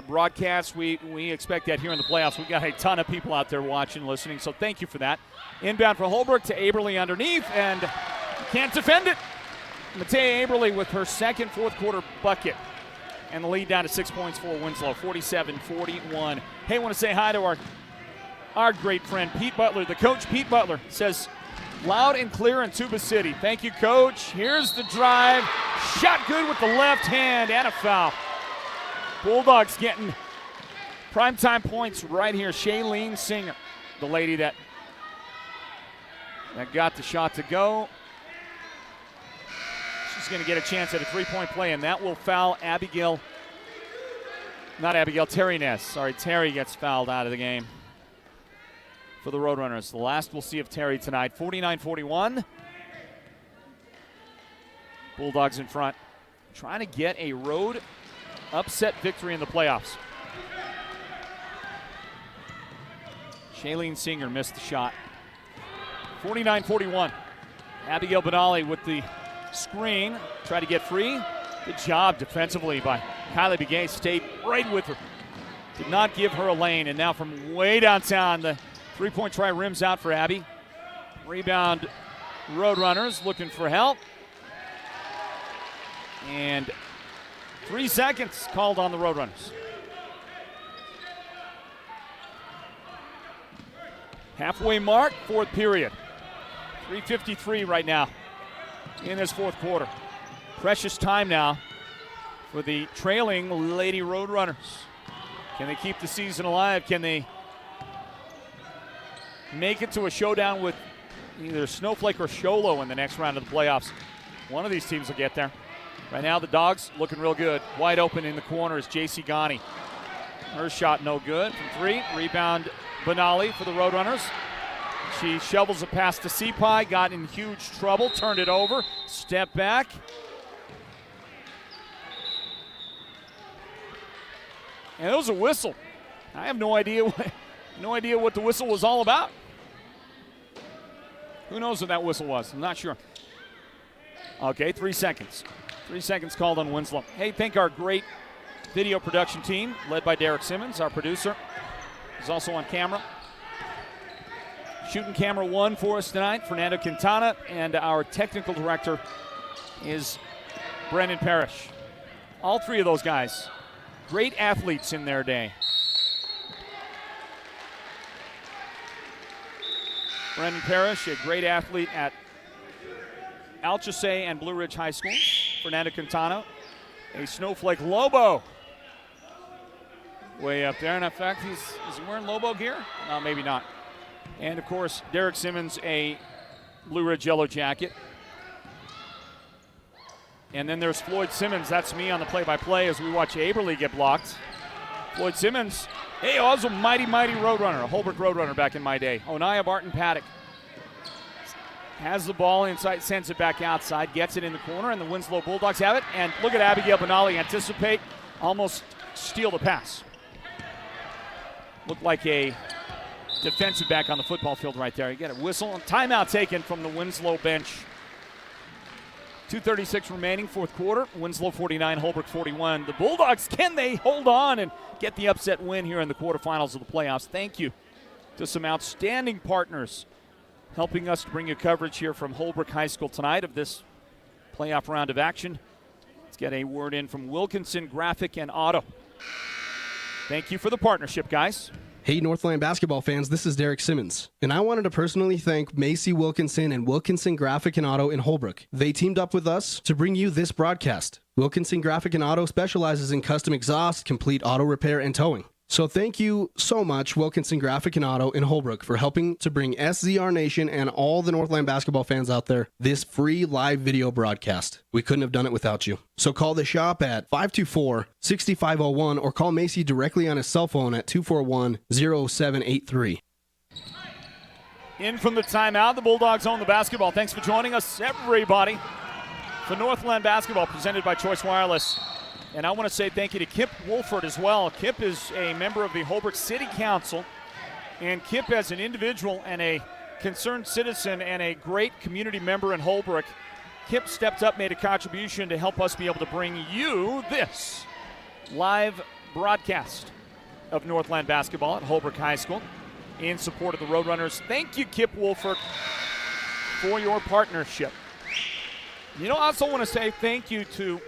broadcast. We expect that here in the playoffs. We got a ton of people out there watching, listening, so thank you for that. Inbound for Holbrook to Aberly underneath, and can't defend it. Matea Aberly with her second fourth quarter bucket, and the lead down to 6 points for Winslow, 47-41. Hey, I want to say hi to our great friend Pete Butler. The coach, Pete Butler, says, loud and clear in Tuba City. Thank you, Coach. Here's the drive. Shot good with the left hand and a foul. Bulldogs getting primetime points right here. Shailene Singer, the lady that got the shot to go. She's going to get a chance at a three-point play, and that will foul Terry Ness. Sorry, Terry gets fouled out of the game for the Roadrunners. The last we'll see of Terry tonight. 49-41. Bulldogs in front. Trying to get a road upset victory in the playoffs. Shailene Singer missed the shot. 49-41. Abigail Benali with the screen. Try to get free. Good job defensively by Kylie Begay. Stayed right with her. Did not give her a lane. And now from way downtown, the three-point try rims out for Abby. Rebound Roadrunners looking for help. And 3 seconds called on the Roadrunners. Halfway mark, fourth period. 3:53 right now in this fourth quarter. Precious time now for the trailing Lady Roadrunners. Can they keep the season alive? Can they make it to a showdown with either Snowflake or Sholo in the next round of the playoffs? One of these teams will get there. Right now the Dogs looking real good. Wide open in the corner is J.C. Ghani. Her shot no good from three. Rebound Benali for the Roadrunners. She shovels it past to Sepai, got in huge trouble, turned it over, step back. And it was a whistle. I have no idea what the whistle was all about. Who knows what that whistle was? I'm not sure. Okay, 3 seconds. 3 seconds called on Winslow. Hey, thank our great video production team, led by Derek Simmons, our producer. He's also on camera. Shooting camera one for us tonight, Fernando Quintana, and our technical director is Brendan Parrish. All three of those guys, great athletes in their day. Brendan Parrish, a great athlete at Alchesay and Blue Ridge High School. Fernando Quintana, a Snowflake Lobo. Way up there, and in fact, is he wearing Lobo gear? No, maybe not. And, of course, Derek Simmons, a Blue Ridge Yellow Jacket. And then there's Floyd Simmons. That's me on the play-by-play as we watch Aberley get blocked. Floyd Simmons, hey, I was a mighty Roadrunner, a Holbrook Roadrunner back in my day. Onaya Barton Paddock has the ball inside, sends it back outside, gets it in the corner, and the Winslow Bulldogs have it. And look at Abigail Benali anticipate, almost steal the pass. Looked like a defensive back on the football field right there. You get a whistle and timeout taken from the Winslow bench. 2:36 remaining, fourth quarter. Winslow 49, Holbrook 41. The Bulldogs, can they hold on and get the upset win here in the quarterfinals of the playoffs? Thank you to some outstanding partners helping us to bring you coverage here from Holbrook High School tonight of this playoff round of action. Let's get a word in from Wilkinson Graphic and Auto. Thank you for the partnership, guys. Hey, Northland basketball fans, this is Derek Simmons, and I wanted to personally thank Macy Wilkinson and Wilkinson Graphic and Auto in Holbrook. They teamed up with us to bring you this broadcast. Wilkinson Graphic and Auto specializes in custom exhaust, complete auto repair, and towing. So thank you so much, Wilkinson Graphic and Auto in Holbrook, for helping to bring SZR Nation and all the Northland basketball fans out there this free live video broadcast. We couldn't have done it without you. So call the shop at 524-6501 or call Macy directly on his cell phone at 241-0783. In from the timeout, the Bulldogs own the basketball. Thanks for joining us, everybody, for Northland basketball presented by Choice Wireless. And I want to say thank you to Kip Wolford as well. Kip is a member of the Holbrook City Council. And Kip, as an individual and a concerned citizen and a great community member in Holbrook, Kip stepped up, made a contribution to help us be able to bring you this live broadcast of Northland basketball at Holbrook High School in support of the Roadrunners. Thank you, Kip Wolford, for your partnership. You know, I also want to say thank you to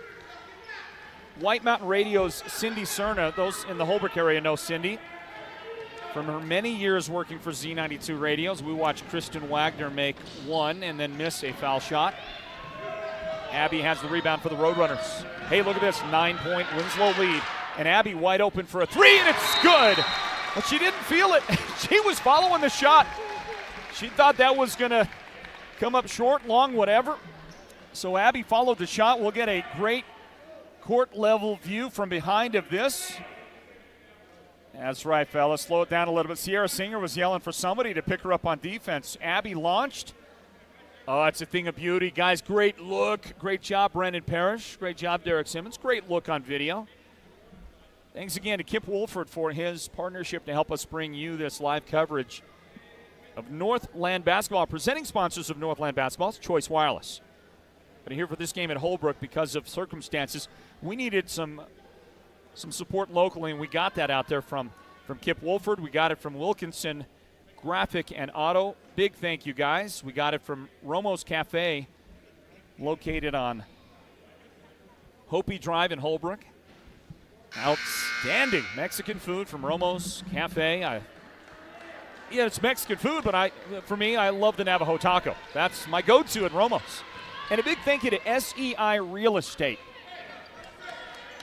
White Mountain Radio's Cindy Cerna. Those in the Holbrook area know Cindy from her many years working for Z92 Radios. We watched Kristen Wagner make one and then miss a foul shot. Abby has the rebound for the Roadrunners. Hey, look at this, 9-point Winslow lead. And Abby wide open for a three, and it's good. But she didn't feel it. She was following the shot. She thought that was going to come up short, long, whatever. So Abby followed the shot. We'll get a great court-level view from behind of this. That's right, fellas. Slow it down a little bit. Sierra Singer was yelling for somebody to pick her up on defense. Abby launched. Oh, it's a thing of beauty. Guys, great look. Great job, Brendan Parrish. Great job, Derek Simmons. Great look on video. Thanks again to Kip Wolford for his partnership to help us bring you this live coverage of Northland basketball. Presenting sponsors of Northland basketball is Choice Wireless. But here for this game at Holbrook, because of circumstances, we needed some support locally, and we got that out there from Kip Wolford. We got it from Wilkinson Graphic and Auto. Big thank you, guys. We got it from Romo's Cafe, located on Hopi Drive in Holbrook. Outstanding Mexican food from Romo's Cafe. Yeah, it's Mexican food, but for me, I love the Navajo taco. That's my go-to at Romo's. And a big thank you to SEI Real Estate.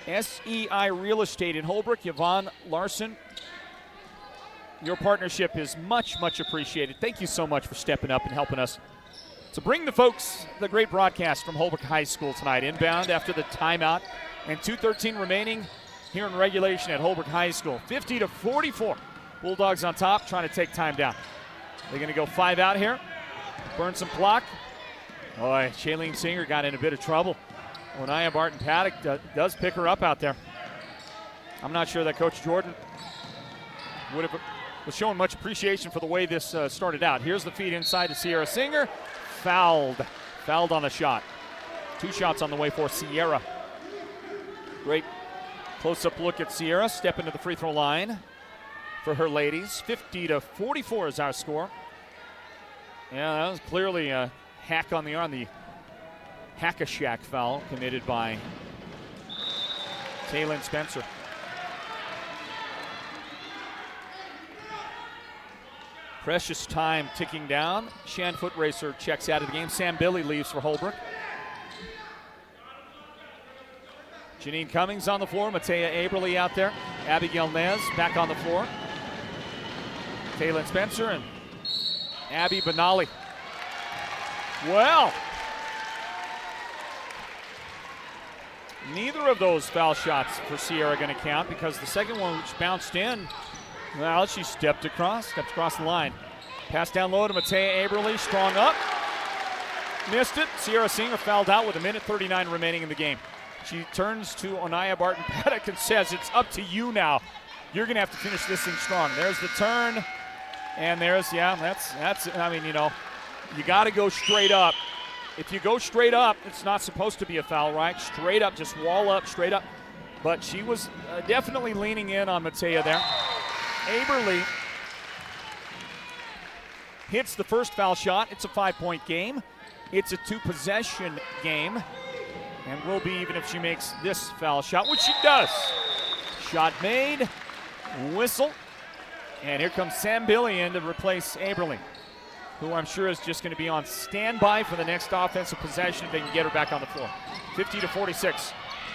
SEI Real Estate in Holbrook, Yvonne Larson. Your partnership is much, much appreciated. Thank you so much for stepping up and helping us to bring the folks the great broadcast from Holbrook High School tonight. Inbound after the timeout and 2:13 remaining here in regulation at Holbrook High School. 50-44. Bulldogs on top, trying to take time down. They're going to go 5 out here. Burn some clock. Boy, Shailene Singer got in a bit of trouble. Onaya Barton-Paddock does pick her up out there. I'm not sure that Coach Jordan was showing much appreciation for the way this started out. Here's the feed inside to Sierra Singer. Fouled on the shot. 2 shots on the way for Sierra. Great close-up look at Sierra. Step into the free throw line for her ladies. 50-44 is our score. Yeah, that was clearly a hack on the arm. The hack-a-shack foul committed by Taylin Spencer. Precious time ticking down. Shan Foot Racer checks out of the game. Sam Billy leaves for Holbrook. Janine Cummings on the floor. Matea Aberly out there. Abigail Nez back on the floor. Taylin Spencer and Abby Benali. Well, neither of those foul shots for Sierra are going to count because the second one, which bounced in, well, she stepped across the line. Pass down low to Matea Aberly, strong up. Missed it. Sierra Singer fouled out with 1:39 remaining in the game. She turns to Onaya Barton-Paddock and says, it's up to you now. You're going to have to finish this thing strong. There's the turn. And there's, that's I mean, you got to go straight up. If you go straight up, it's not supposed to be a foul, right? Straight up, just wall up, straight up. But she was definitely leaning in on Matea there. Aberly hits the first foul shot. It's a 5-point game. It's a 2-possession game. And will be even if she makes this foul shot, which she does. Shot made, whistle. And here comes Sam Billy in to replace Aberly, who I'm sure is just going to be on standby for the next offensive possession if they can get her back on the floor. 50-46.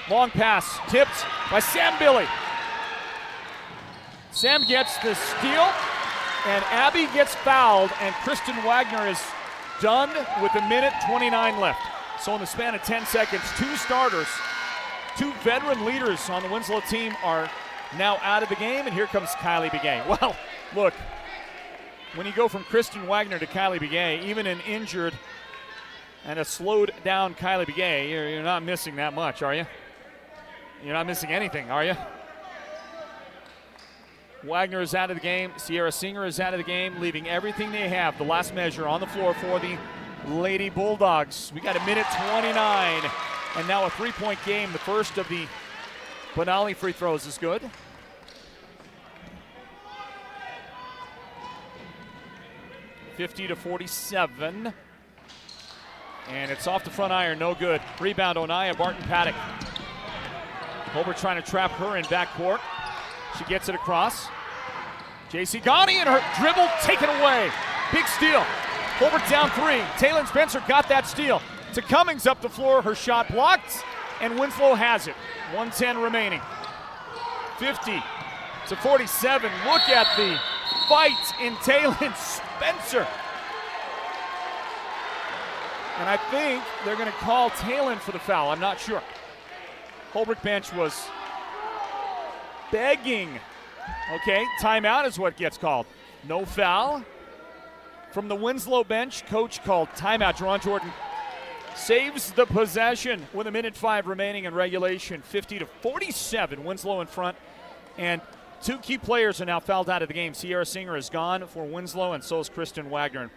Long pass, tipped by Sam Billy. Sam gets the steal, and Abby gets fouled, and Kristen Wagner is done with 1:29 left. So in the span of 10 seconds, 2 starters, 2 veteran leaders on the Winslow team are now out of the game, and here comes Kylie Begay. Well, look, when you go from Kristen Wagner to Kylie Begay, even an injured and a slowed down Kylie Begay, you're not missing that much, are you? You're not missing anything, are you? Wagner is out of the game. Sierra Singer is out of the game, leaving everything they have, the last measure, on the floor for the Lady Bulldogs. We got 1:29, and now a 3-point game. The first of the Benali free throws is good. (50-47), and it's off the front iron, no good. Rebound, Onaya Barton-Paddock. Holbrook trying to trap her in backcourt. She gets it across. J.C. Ghani and her dribble taken away. Big steal. Holbrook down 3. Taylin Spencer got that steal. To Cummings up the floor, her shot blocked, and Winslow has it. 1:10 remaining. 50-47. Look at the fight in Taylin Spencer. And I think they're going to call Taylin for the foul. I'm not sure. Holbrook bench was begging. Okay, timeout is what gets called. No foul. From the Winslow bench, coach called timeout. Jerron Jordan saves the possession with 1:05 remaining in regulation. 50-47, Winslow in front. And 2 key players are now fouled out of the game. Sierra Singer is gone for Winslow, and so is Kristen Wagner.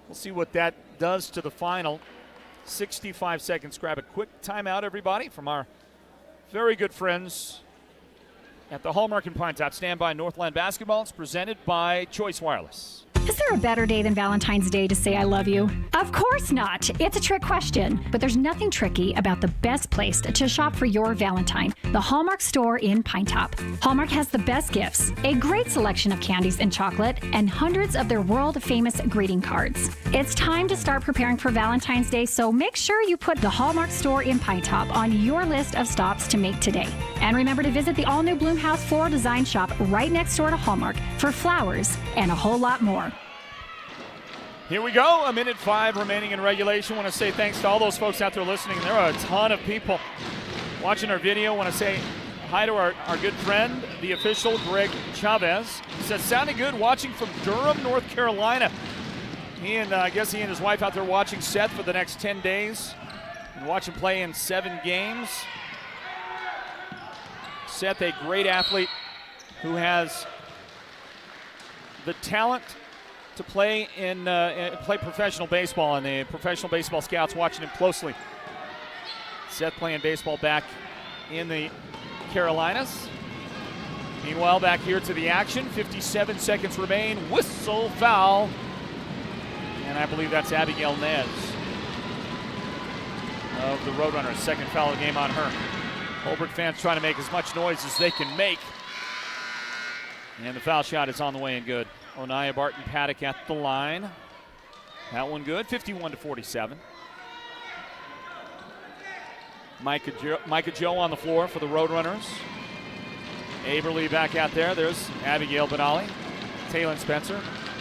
We'll see what that does to the final. 65 seconds. Grab a quick timeout, everybody, from our very good friends at the Hallmark and Pine Top. Stand by. Northland Basketball. It's presented by Choice Wireless. Is there a better day than Valentine's Day to say I love you? Of course not. It's a trick question. But there's nothing tricky about the best place to shop for your Valentine, the Hallmark store in Pine Top. Hallmark has the best gifts, a great selection of candies and chocolate, and hundreds of their world-famous greeting cards. It's time to start preparing for Valentine's Day, so make sure you put the Hallmark store in Pine Top on your list of stops to make today. And remember to visit the all-new Bloomhouse Floral Design Shop right next door to Hallmark for flowers and a whole lot more. Here we go, 1:05 remaining in regulation. Want to say thanks to all those folks out there listening. There are a ton of people watching our video. Want to say hi to our good friend, the official, Greg Chavez. He says, sounding good watching from Durham, North Carolina. I guess he and his wife out there watching Seth for the next 10 days and watch him play in 7 games. Seth, a great athlete who has the talent to play play professional baseball, and the professional baseball scouts watching him closely. Seth playing baseball back in the Carolinas. Meanwhile, back here to the action, 57 seconds remain, whistle foul, and I believe that's Abigail Nez of the Roadrunners. Second foul of the game on her. Holbrook fans trying to make as much noise as they can make, and the foul shot is on the way and good. Onaya Barton-Paddock at the line. That one good, 51-47. Micah Joe on the floor for the Roadrunners. Aberly back out there. There's Abigail Benali, Taylor Spencer.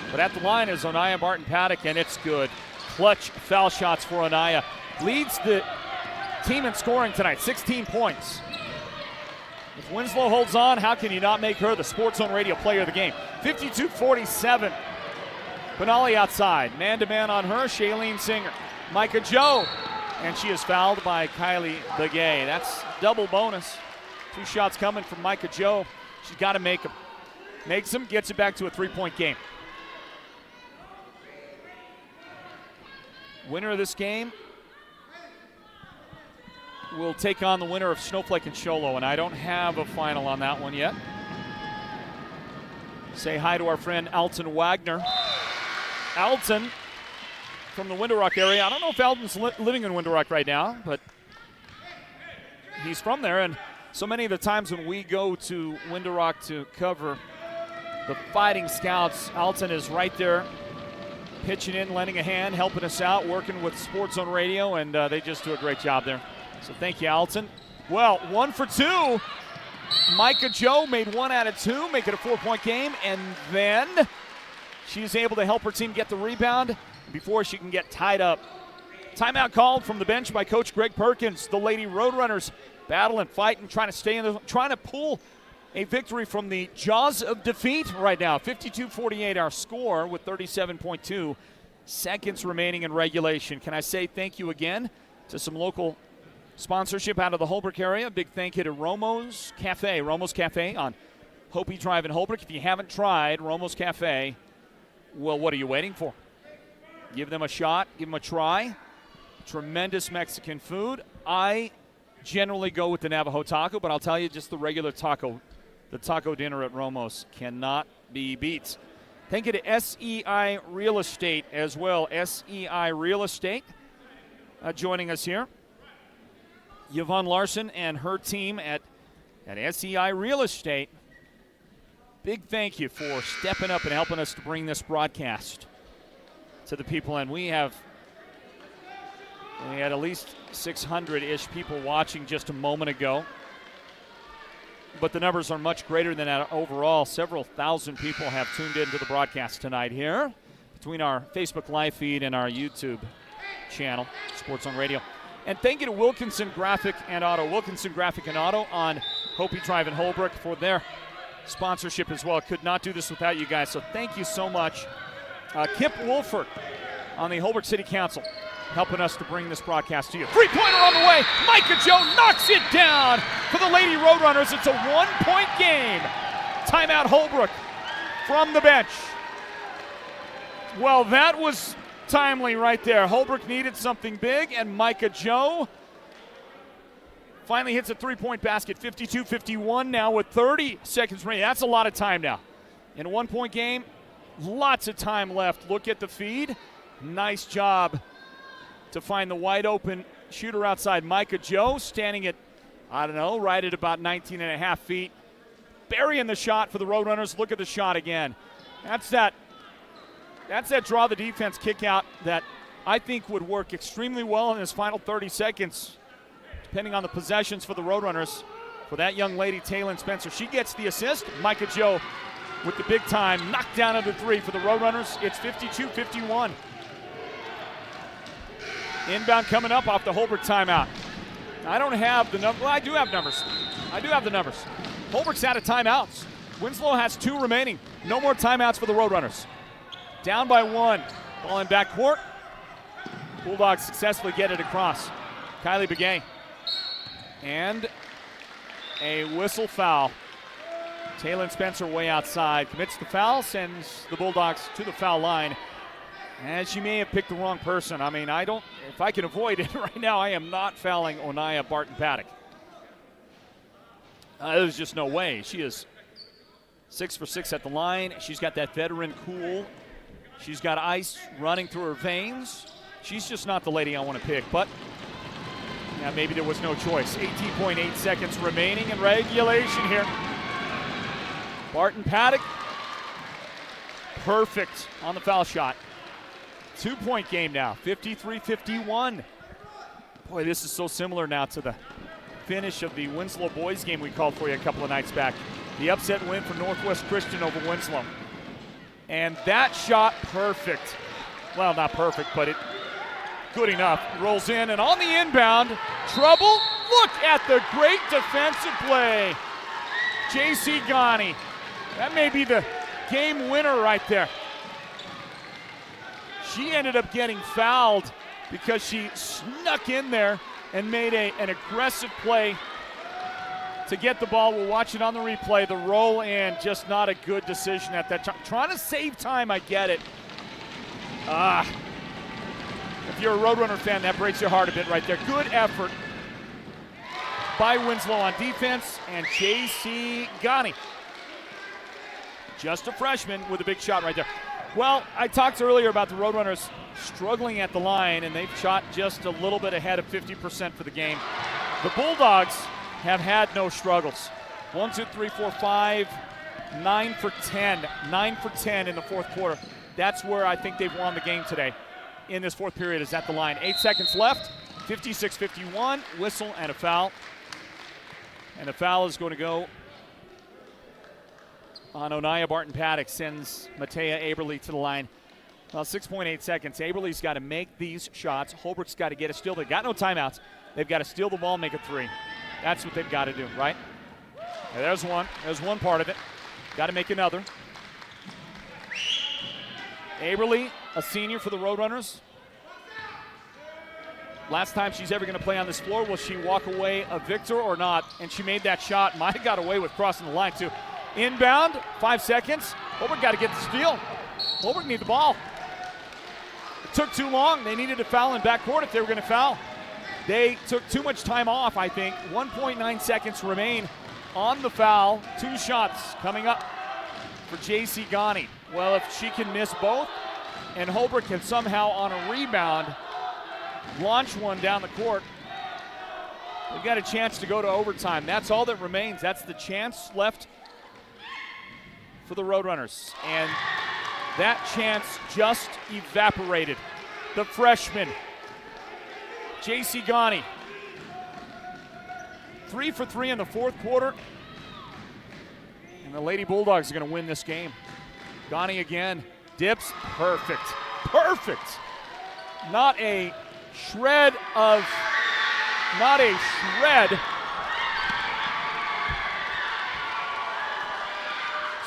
But at the line is Onaya Barton-Paddock, and it's good. Clutch foul shots for Onaya. Leads the team in scoring tonight, 16 points. If Winslow holds on, how can you not make her the Sports Zone Radio Player of the Game? 52-47. Benali outside. Man-to-man on her, Shailene Singer. Micah Joe. And she is fouled by Kylie Begay. That's double bonus. 2 shots coming from Micah Joe. She's got to make them. Makes them, gets it back to a 3-point game. Winner of this game will take on the winner of Snowflake and Sholo, and I don't have a final on that one yet. Say hi to our friend Alton Wagner. Alton from the Window Rock area. I don't know if Alton's living in Window Rock right now, but he's from there, and so many of the times when we go to Window Rock to cover the Fighting Scouts, Alton is right there pitching in, lending a hand, helping us out, working with Sports Zone Radio, and they just do a great job there. So thank you, Alton. Well, 1 for 2. Micah Joe made 1 out of 2, make it a 4-point game, and then she's able to help her team get the rebound before she can get tied up. Timeout called from the bench by Coach Greg Perkins. The Lady Roadrunners battling, fighting, trying to pull a victory from the jaws of defeat right now. 52-48 our score with 37.2 seconds remaining in regulation. Can I say thank you again to some local sponsorship out of the Holbrook area. Big thank you to Romo's Cafe on Hopi Drive in Holbrook. If you haven't tried Romo's Cafe, well, what are you waiting for? Give them a shot, give them a try. Tremendous Mexican food. I generally go with the Navajo taco, but I'll tell you, just the regular taco, the taco dinner at Romo's cannot be beat. Thank you to SEI Real Estate as well. SEI Real Estate joining us here. Yvonne Larson and her team at SEI Real Estate. Big thank you for stepping up and helping us to bring this broadcast to the people. And we had at least 600-ish people watching just a moment ago. But the numbers are much greater than that overall. Several thousand people have tuned into the broadcast tonight here between our Facebook live feed and our YouTube channel, Sports Zone Radio. And thank you to Wilkinson Graphic and Auto. Wilkinson Graphic and Auto on Hopi Drive in Holbrook for their sponsorship as well. Could not do this without you guys, so thank you so much. Kip Wolford on the Holbrook City Council helping us to bring this broadcast to you. 3-pointer on the way. Micah Joe knocks it down for the Lady Roadrunners. It's a 1-point game. Timeout Holbrook from the bench. Well, that was timely right there. Holbrook needed something big, and Micah Joe finally hits a 3-point basket. 52-51 now with 30 seconds remaining. That's a lot of time now. In a 1-point game, Lots of time left. Look at the feed. Nice job to find the wide open shooter outside Micah Joe, standing at, right at about 19 and a half feet. Burying the shot for the Roadrunners. Look at the shot again. That's that draw the defense kick out that I think would work extremely well in his final 30 seconds, depending on the possessions for the Roadrunners. For that young lady, Taylor Spencer, she gets the assist. Micah Joe with the big time knockdown of the three for the Roadrunners. It's 52-51. Inbound coming up off the Holbrook timeout. I don't have the number. Well, I do have numbers. Holbrook's out of timeouts. Winslow has 2 remaining. No more timeouts for the Roadrunners. Down by 1. Ball in backcourt. Bulldogs successfully get it across. Kylie Begay. And a whistle foul. Taylor Spencer way outside. Commits the foul, sends the Bulldogs to the foul line. And she may have picked the wrong person. If I can avoid it right now, I am not fouling Onaya Barton-Paddock. There's just no way. She is 6 for 6 at the line. She's got that veteran cool. She's got ice running through her veins. She's just not the lady I want to pick, but maybe there was no choice. 18.8 seconds remaining in regulation here. Barton-Paddock, perfect on the foul shot. 2-point game now, 53-51. Boy, this is so similar now to the finish of the Winslow boys game we called for you a couple of nights back. The upset win for Northwest Christian over Winslow. And that shot, perfect. Well, not perfect, but it good enough. Rolls in, and on the inbound, trouble. Look at the great defensive play. J.C. Ghani. That may be the game winner right there. She ended up getting fouled because she snuck in there and made an aggressive play to get the ball. We'll watch it on the replay. The roll in, just not a good decision at that time. Trying to save time, I get it. If you're a Roadrunner fan, that breaks your heart a bit right there. Good effort by Winslow on defense, and J.C. Ghani. Just a freshman with a big shot right there. Well, I talked earlier about the Roadrunners struggling at the line, and they've shot just a little bit ahead of 50% for the game. The Bulldogs have had no struggles. 1, 2, 3, 4, 5, 9 for 10. 9 for 10 in the fourth quarter. That's where I think they've won the game today in this fourth period, is at the line. 8 seconds left, 56-51, whistle and a foul. And the foul is going to go on Onaya Barton-Paddock, sends Matea Aberle to the line. Well, 6.8 seconds. Aberle's got to make these shots. Holbrook's got to get a steal. They've got no timeouts. They've got to steal the ball, make a three. That's what they've got to do, right? And there's one. There's one part of it. Got to make another. Aberle, a senior for the Roadrunners. Last time she's ever going to play on this floor, will she walk away a victor or not? And she made that shot. Might have got away with crossing the line, too. Inbound, 5 seconds. Holbrook got to get the steal. Holbrook need the ball. It took too long. They needed a foul in backcourt if they were going to foul. They took too much time off, I think. 1.9 seconds remain on the foul. 2 shots coming up for J.C. Ghani. Well, if she can miss both and Holbrook can somehow, on a rebound, launch one down the court, they've got a chance to go to overtime. That's all that remains. That's the chance left for the Roadrunners. And that chance just evaporated. The freshman, J.C. Ghani, 3 for 3 in the fourth quarter. And the Lady Bulldogs are going to win this game. Ghani again, dips, perfect, perfect. Not a shred.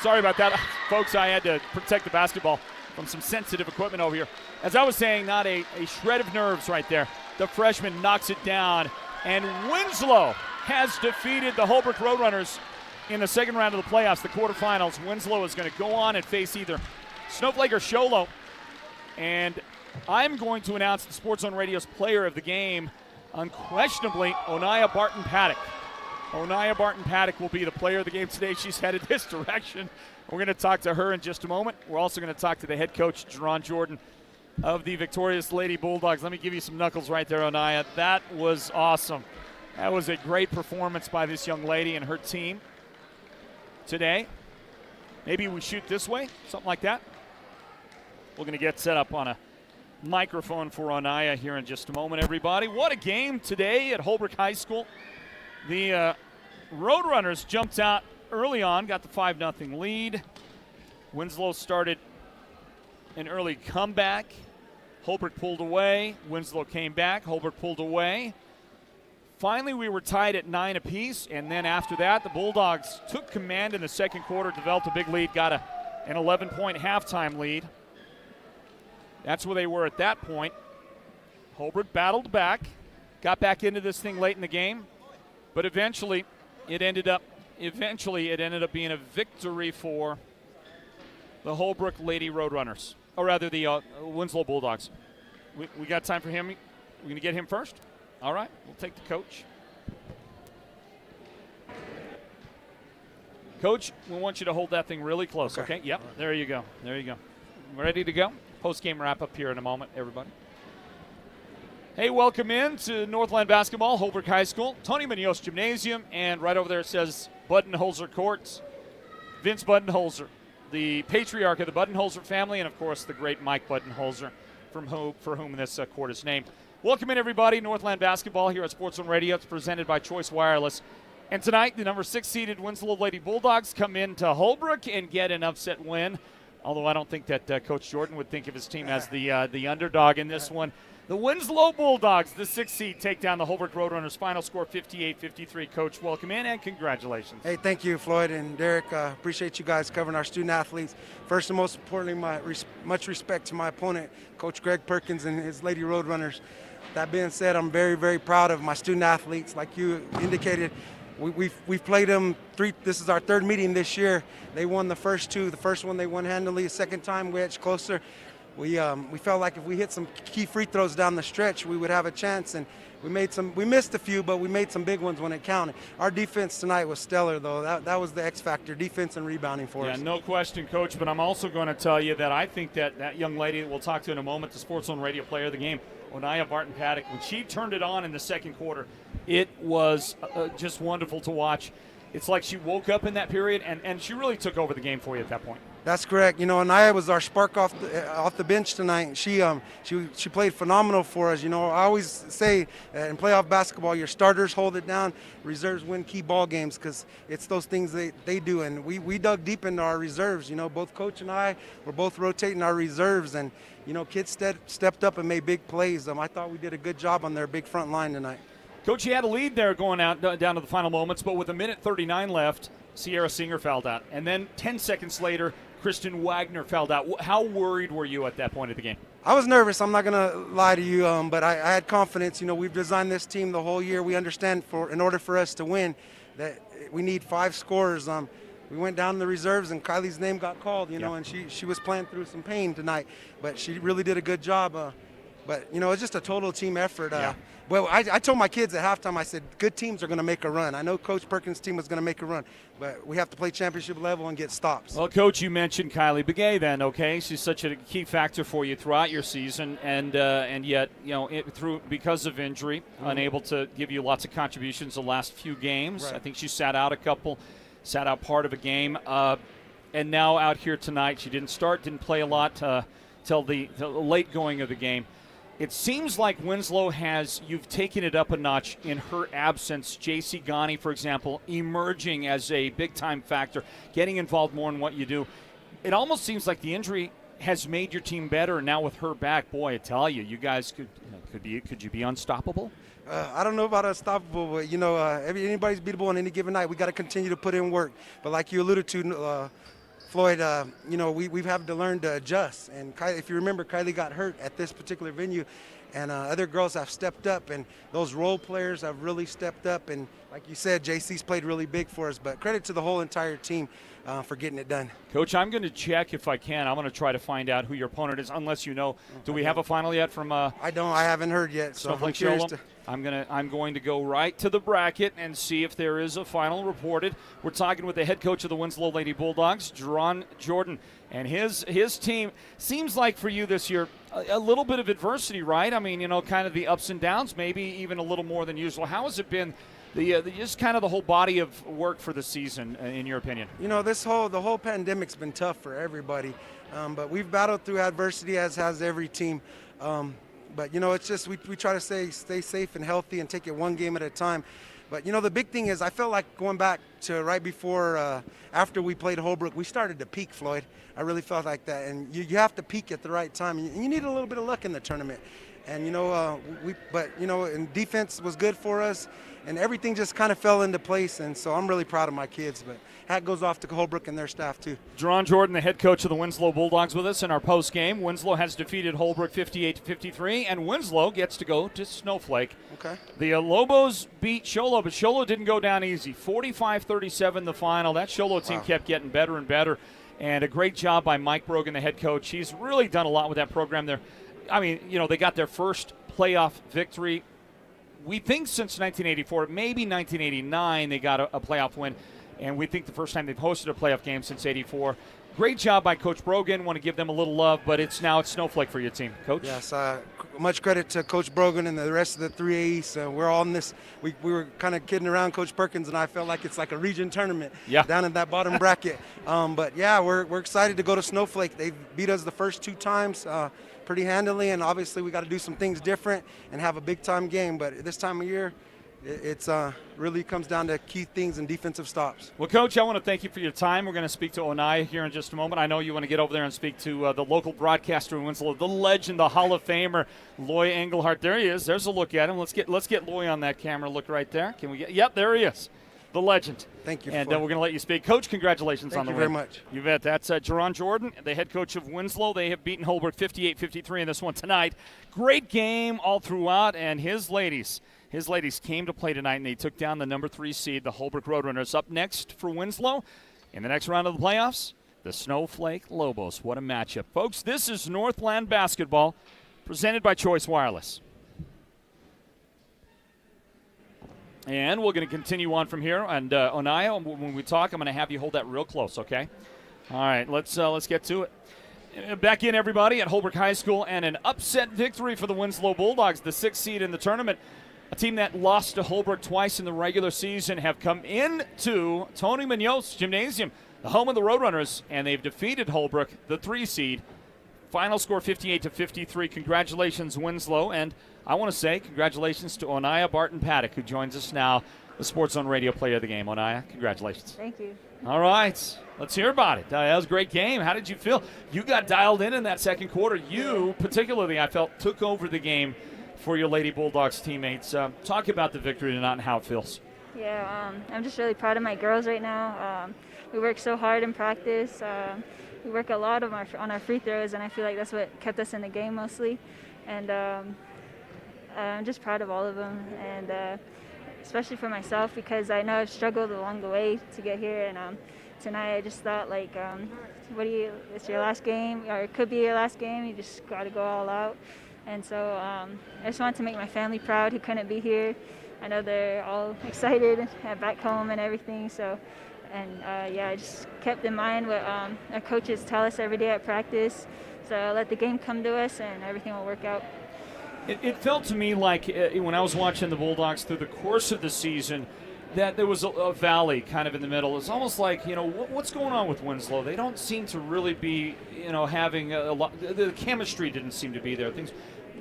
Sorry about that, folks. I had to protect the basketball from some sensitive equipment over here. As I was saying, not a shred of nerves right there. The freshman knocks it down, and Winslow has defeated the Holbrook Roadrunners in the second round of the playoffs, the quarterfinals. Winslow is going to go on and face either Snowflake or Sholo. And I'm going to announce the Sports Zone Radio's player of the game, unquestionably, Onaya Barton-Paddock. Onaya Barton-Paddock will be the player of the game today. She's headed this direction. We're going to talk to her in just a moment. We're also going to talk to the head coach, Jerron Jordan, of the victorious Lady Bulldogs. Let me give you some knuckles right there, Onaya. That was awesome. That was a great performance by this young lady and her team today. Maybe we shoot this way, something like that. We're going to get set up on a microphone for Onaya here in just a moment, everybody. What a game today at Holbrook High School. The Roadrunners jumped out early on, got the 5-0 lead. Winslow started an early comeback. Holbrook pulled away. Winslow came back. Holbrook pulled away. Finally, we were tied at 9 apiece, and then after that, the Bulldogs took command in the second quarter, developed a big lead, got an 11-point halftime lead. That's where they were at that point. Holbrook battled back, got back into this thing late in the game, but eventually it ended up being a victory for the Holbrook Lady Roadrunners, or rather the Winslow Bulldogs. We got time for him. We're going to get him first? All right, we'll take the coach. Coach, we want you to hold that thing really close, okay? Yep, right. There you go. There you go. Ready to go? Post-game wrap-up here in a moment, everybody. Hey, welcome in to Northland Basketball, Holbrook High School, Tony Munoz Gymnasium, and right over there it says Budenholzer Courts. Vince Budenholzer, the patriarch of the Budenholzer family, and of course the great Mike Budenholzer, for whom this court is named. Welcome in, everybody. Northland Basketball here at Sports Zone Radio. It's presented by Choice Wireless. And tonight, the number 6-seeded Winslow Lady Bulldogs come into Holbrook and get an upset win. Although I don't think that Coach Jordan would think of his team as the underdog in this one. The Winslow Bulldogs, the 6th seed, take down the Holbrook Roadrunners. Final score 58-53. Coach, welcome in and congratulations. Hey, thank you, Floyd and Derek. Appreciate you guys covering our student athletes. First and most importantly, much respect to my opponent, Coach Greg Perkins and his Lady Roadrunners. That being said, I'm very, very proud of my student athletes. Like you indicated, we've played them this is our 3rd meeting this year. They won the first 2. The first one they won handily. The second time we edged closer. We felt like if we hit some key free throws down the stretch, we would have a chance. And we missed a few, but we made some big ones when it counted. Our defense tonight was stellar, though. That was the X factor, defense and rebounding for us. Yeah, no question, Coach. But I'm also going to tell you that I think that young lady that we'll talk to in a moment, the Sports Zone Radio player of the game, Onaya Barton-Paddock, when she turned it on in the second quarter, it was just wonderful to watch. It's like she woke up in that period, and she really took over the game for you at that point. That's correct. You know, Onaya was our spark off the bench tonight. She played phenomenal for us. You know, I always say in playoff basketball, your starters hold it down, reserves win key ball games because it's those things they do. And we dug deep into our reserves. You know, both Coach and I were both rotating our reserves, and you know, kids stepped up and made big plays. I thought we did a good job on their big front line tonight. Coach, you had a lead there going down to the final moments, but with 1:39 left, Sierra Singer fouled out. And then 10 seconds later, Kristen Wagner fouled out. How worried were you at that point of the game? I was nervous. I'm not going to lie to you, but I had confidence. You know, we've designed this team the whole year. We understand in order for us to win that we need 5 scorers. We went down to the reserves, and Kylie's name got called, you know, and she was playing through some pain tonight. But she really did a good job. But, you know, it's just a total team effort. Well, I told my kids at halftime, I said, good teams are going to make a run. I know Coach Perkins' team was going to make a run, but we have to play championship level and get stops. Well, Coach, you mentioned Kylie Begay then, okay? She's such a key factor for you throughout your season, and yet, you know, because of injury, unable to give you lots of contributions the last few games. Right. I think she sat out part of a game. And now out here tonight, she didn't play a lot till the late going of the game. It seems like Winslow you've taken it up a notch in her absence. J.C. Ghani, for example, emerging as a big-time factor, getting involved more in what you do. It almost seems like the injury has made your team better, and now with her back, boy, I tell you, you guys could you be unstoppable? I don't know about unstoppable, but, you know, anybody's beatable on any given night. We got to continue to put in work. But like you alluded to, Floyd, you know, we've had to learn to adjust. And if you remember, Kylie got hurt at this particular venue, and other girls have stepped up, and those role players have really stepped up. And like you said, JC's played really big for us. But credit to the whole entire team. for getting it done. Coach, I'm going to check if I can. I'm going to try to find out who your opponent is, unless you know. Do we have a final yet from I haven't heard yet, so I'm curious to. I'm going to go right to the bracket and see if there is a final reported. We're talking with the head coach of the Winslow Lady Bulldogs, Dron Jordan, and his team. Seems like for you this year a little bit of adversity, right? I mean, kind of the ups and downs, maybe even a little more than usual. How has it been? Just kind of the whole body of work for the season, in your opinion? The whole pandemic's been tough for everybody, but we've battled through adversity, as has every team. But it's just we try to stay safe and healthy and take it one game at a time. But the big thing is I felt like going back to right before after we played Holbrook, we started to peak, Floyd. I really felt like that, and you have to peak at the right time. You need a little bit of luck in the tournament, and and defense was good for us. And everything just kind of fell into place, and so I'm really proud of my kids. But hat goes off to Holbrook and their staff, too. Dron Jordan, the head coach of the Winslow Bulldogs, with us in our post game. Winslow has defeated Holbrook 58-53, and Winslow gets to go to Snowflake. Okay. The Lobos beat Sholo, but Sholo didn't go down easy. 45-37 the final. That Sholo team kept getting better and better, and a great job by Mike Brogan, the head coach. He's really done a lot with that program there. I mean, they got their first playoff victory. We think since 1984, maybe 1989, they got a playoff win, and we think the first time they've hosted a playoff game since '84. Great job by Coach Brogan. Want to give them a little love, but it's Snowflake for your team, Coach. Yes, much credit to Coach Brogan and the rest of the 3As. We're all in this. We were kind of kidding around, Coach Perkins, and I felt like it's like a region tournament down in that bottom bracket. But yeah, we're excited to go to Snowflake. They beat us the first 2 times. Pretty handily, and obviously we got to do some things different and have a big-time game. But this time of year, it's really comes down to key things and defensive stops. Well, Coach, I want to thank you for your time. We're going to speak to Onaya here in just a moment. I know you want to get over there and speak to the local broadcaster in Winslow, the legend, the Hall of Famer, Loy Engelhardt. There he is. There's a look at him. Let's get Loy on that camera. Look right there. Can we get? Yep, there he is. The legend. Thank you. And we're going to let you speak. Coach, congratulations on the win. Thank you very much. You bet. That's Dron Jordan, the head coach of Winslow. They have beaten Holbrook 58-53 in this one tonight. Great game all throughout, and his ladies came to play tonight, and they took down the number 3 seed, the Holbrook Roadrunners. Up next for Winslow in the next round of the playoffs, the Snowflake Lobos. What a matchup. Folks, this is Northland Basketball presented by Choice Wireless. And we're going to continue on from here. And Onaya, when we talk, I'm going to have you hold that real close, okay? All right, let's get to it. Back in, everybody, at Holbrook High School, and an upset victory for the Winslow Bulldogs, the 6th seed in the tournament. A team that lost to Holbrook twice in the regular season have come into Tony Munoz Gymnasium, the home of the Roadrunners, and they've defeated Holbrook, the 3 seed. Final score 58-53. Congratulations, Winslow. And I want to say congratulations to Onaya Barton-Paddock, who joins us now, the Sports Zone Radio Player of the Game. Onaya, congratulations. Thank you. All right. Let's hear about it. That was a great game. How did you feel? You got dialed in that second quarter. You, particularly, I felt, took over the game for your Lady Bulldogs teammates. Talk about the victory tonight and how it feels. Yeah, I'm just really proud of my girls right now. We work so hard in practice. We work a lot on our free throws, and I feel like that's what kept us in the game mostly. And I'm just proud of all of them, and especially for myself, because I know I've struggled along the way to get here. And tonight I just thought, like, it's your last game, or it could be your last game. You just got to go all out. And so I just wanted to make my family proud who couldn't be here. I know they're all excited back home and everything. So. And, I just kept in mind what our coaches tell us every day at practice. So let the game come to us, and everything will work out. It felt to me like when I was watching the Bulldogs through the course of the season that there was a valley kind of in the middle. It's almost like, what's going on with Winslow? They don't seem to really be, having a lot. The chemistry didn't seem to be there.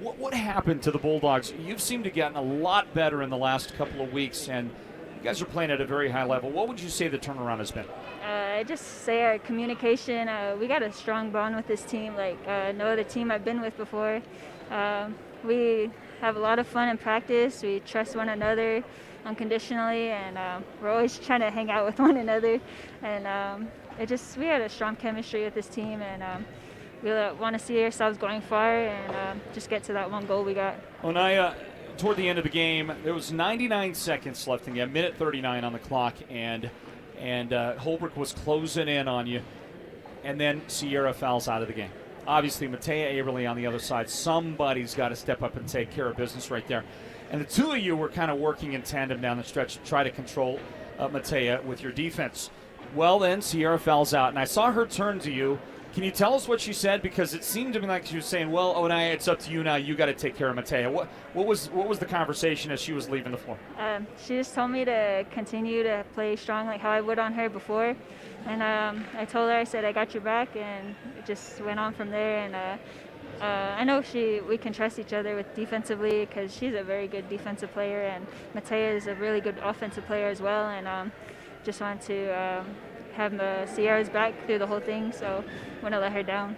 What happened to the Bulldogs? You've seemed to gotten a lot better in the last couple of weeks, and you guys are playing at a very high level. What would you say the turnaround has been? I just say our communication. We got a strong bond with this team, like no other team I've been with before. We have a lot of fun in practice. We trust one another unconditionally, and we're always trying to hang out with one another. And we had a strong chemistry with this team, and we want to see ourselves going far and just get to that one goal we got. Onaya, toward the end of the game, there was 99 seconds left in the game, minute 39 on the clock, and and Holbrook was closing in on you, and then Sierra fouls out of the game. Obviously, Matea Aberly on the other side. Somebody's got to step up and take care of business right there. And the two of you were kind of working in tandem down the stretch to try to control Matea with your defense. Well, then Sierra fouls out, and I saw her turn to you. Can you tell us what she said? Because it seemed to me like she was saying, well, Onaya, it's up to you now. You got to take care of Matea. What was the conversation as she was leaving the floor? She just told me to continue to play strong like how I would on her before. And I told her, I said, I got your back, and it just went on from there. And I know we can trust each other with defensively because she's a very good defensive player, and Matea is a really good offensive player as well. And just want to have Sierra's back through the whole thing, so I want to let her down.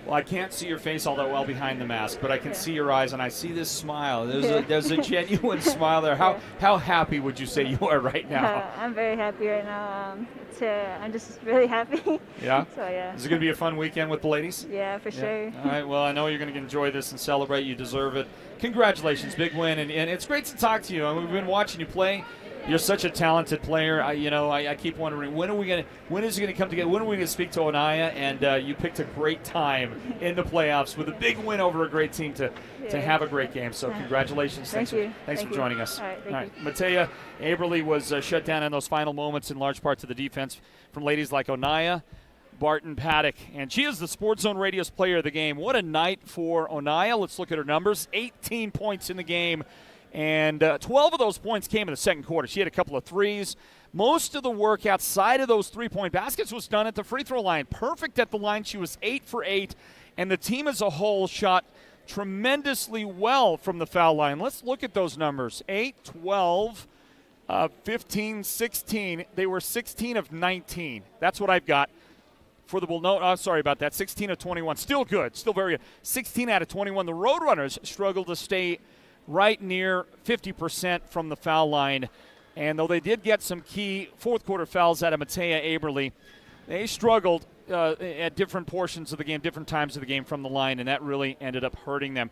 Well, I can't see your face all that well behind the mask, but I can see your eyes, and I see this smile. There's a genuine smile there. How happy would you say you are right now? I'm very happy right now. I'm just really happy. Yeah? So, yeah. Is it going to be a fun weekend with the ladies? Yeah, for sure. All right, well, I know you're going to enjoy this and celebrate. You deserve it. Congratulations, big win, and it's great to talk to you. I mean, we've been watching you play. You're such a talented player. I keep wondering when is it going to come together? When are we going to speak to Onaya? And you picked a great time in the playoffs with a big win over a great team to have a great game. So congratulations. Thank you. Thanks for joining us. All right, thank you. Matea Aberly was shut down in those final moments in large part to the defense from ladies like Onaya, Barton, Paddock, and she is the Sports Zone Radio's player of the game. What a night for Onaya. Let's look at her numbers. 18 points in the game. And 12 of those points came in the second quarter. She had a couple of threes. Most of the work outside of those three-point baskets was done at the free throw line. Perfect at the line. She was 8 for 8. And the team as a whole shot tremendously well from the foul line. Let's look at those numbers. 8, 12, 15, 16. They were 16 of 19. That's what I've got for the Bull. No, sorry about that. 16 of 21. Still good. Still very good. 16 out of 21. The Roadrunners struggled to stay right near 50% from the foul line. And though they did get some key fourth quarter fouls out of Matea Aberly, they struggled at different portions of the game, different times of the game from the line, and that really ended up hurting them.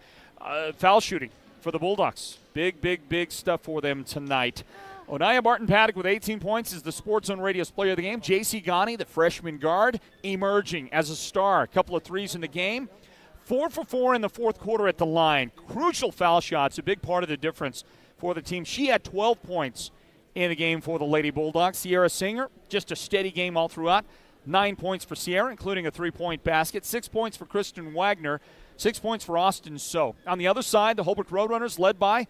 Foul shooting for the Bulldogs. Big stuff for them tonight. Onaya Barton-Paddock with 18 points is the Sports Zone Radio's player of the game. J.C. Ghani, the freshman guard, emerging as a star. A couple of threes in the game. 4 for 4 in the fourth quarter at the line. Crucial foul shots, a big part of the difference for the team. She had 12 points in the game for the Lady Bulldogs. Sierra Singer, just a steady game all throughout. 9 points for Sierra, including a 3-point basket. 6 points for Kristen Wagner. 6 points for Austin So. On the other side, the Holbrook Roadrunners led by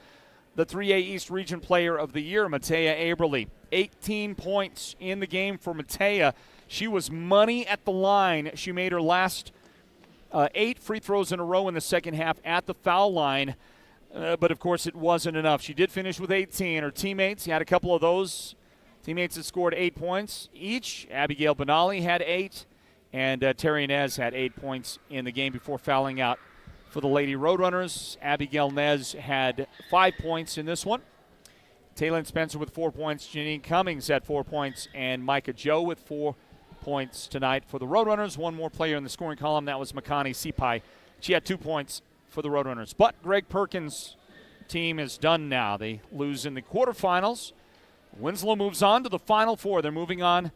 the 3A East Region Player of the Year, Matea Aberly. 18 points in the game for Matea. She was money at the line. She made her last 8 free throws in a row in the second half at the foul line. But, of course, it wasn't enough. She did finish with 18. Her teammates had a couple of those. Teammates that scored 8 points each. Abigail Benali had 8, and Terry Nez had 8 points in the game before fouling out for the Lady Roadrunners. Abigail Nez had 5 points in this one. Taylor Spencer with 4 points. Janine Cummings had 4 points, and Micah Joe with 4 points tonight for the Roadrunners. One more player in the scoring column. That was Makani Sipai. She had 2 points for the Roadrunners. But Greg Perkins' team is done now. They lose in the quarterfinals. Winslow moves on to the Final Four. They're moving on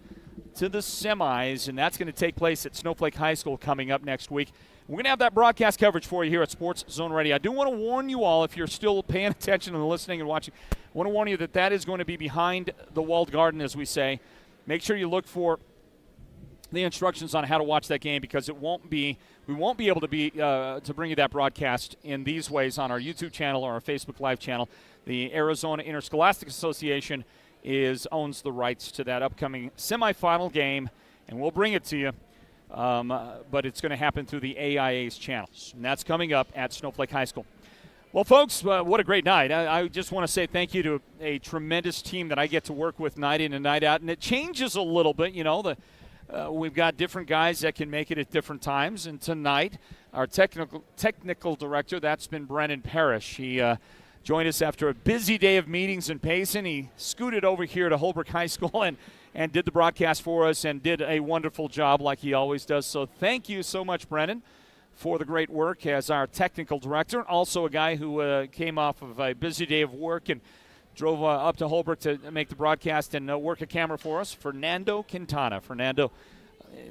to the semis, and that's going to take place at Snowflake High School coming up next week. We're going to have that broadcast coverage for you here at Sports Zone Radio. I do want to warn you all, if you're still paying attention and listening and watching, I want to warn you that that is going to be behind the walled garden, as we say. Make sure you look for the instructions on how to watch that game, because we won't be able to bring you that broadcast in these ways on our YouTube channel or our Facebook Live channel. The Arizona Interscholastic Association owns the rights to that upcoming semifinal game, and we'll bring it to you. But it's going to happen through the AIA's channels, and that's coming up at Snowflake High School. Well, folks, what a great night. I just want to say thank you to a tremendous team that I get to work with night in and night out, and it changes a little bit. You know, we've got different guys that can make it at different times, and tonight our technical director, that's been Brennan Parrish. He joined us after a busy day of meetings in Payson. He scooted over here to Holbrook High School and did the broadcast for us and did a wonderful job like he always does. So thank you so much, Brennan, for the great work as our technical director. Also a guy who came off of a busy day of work and drove up to Holbrook to make the broadcast and work a camera for us, Fernando Quintana. Fernando,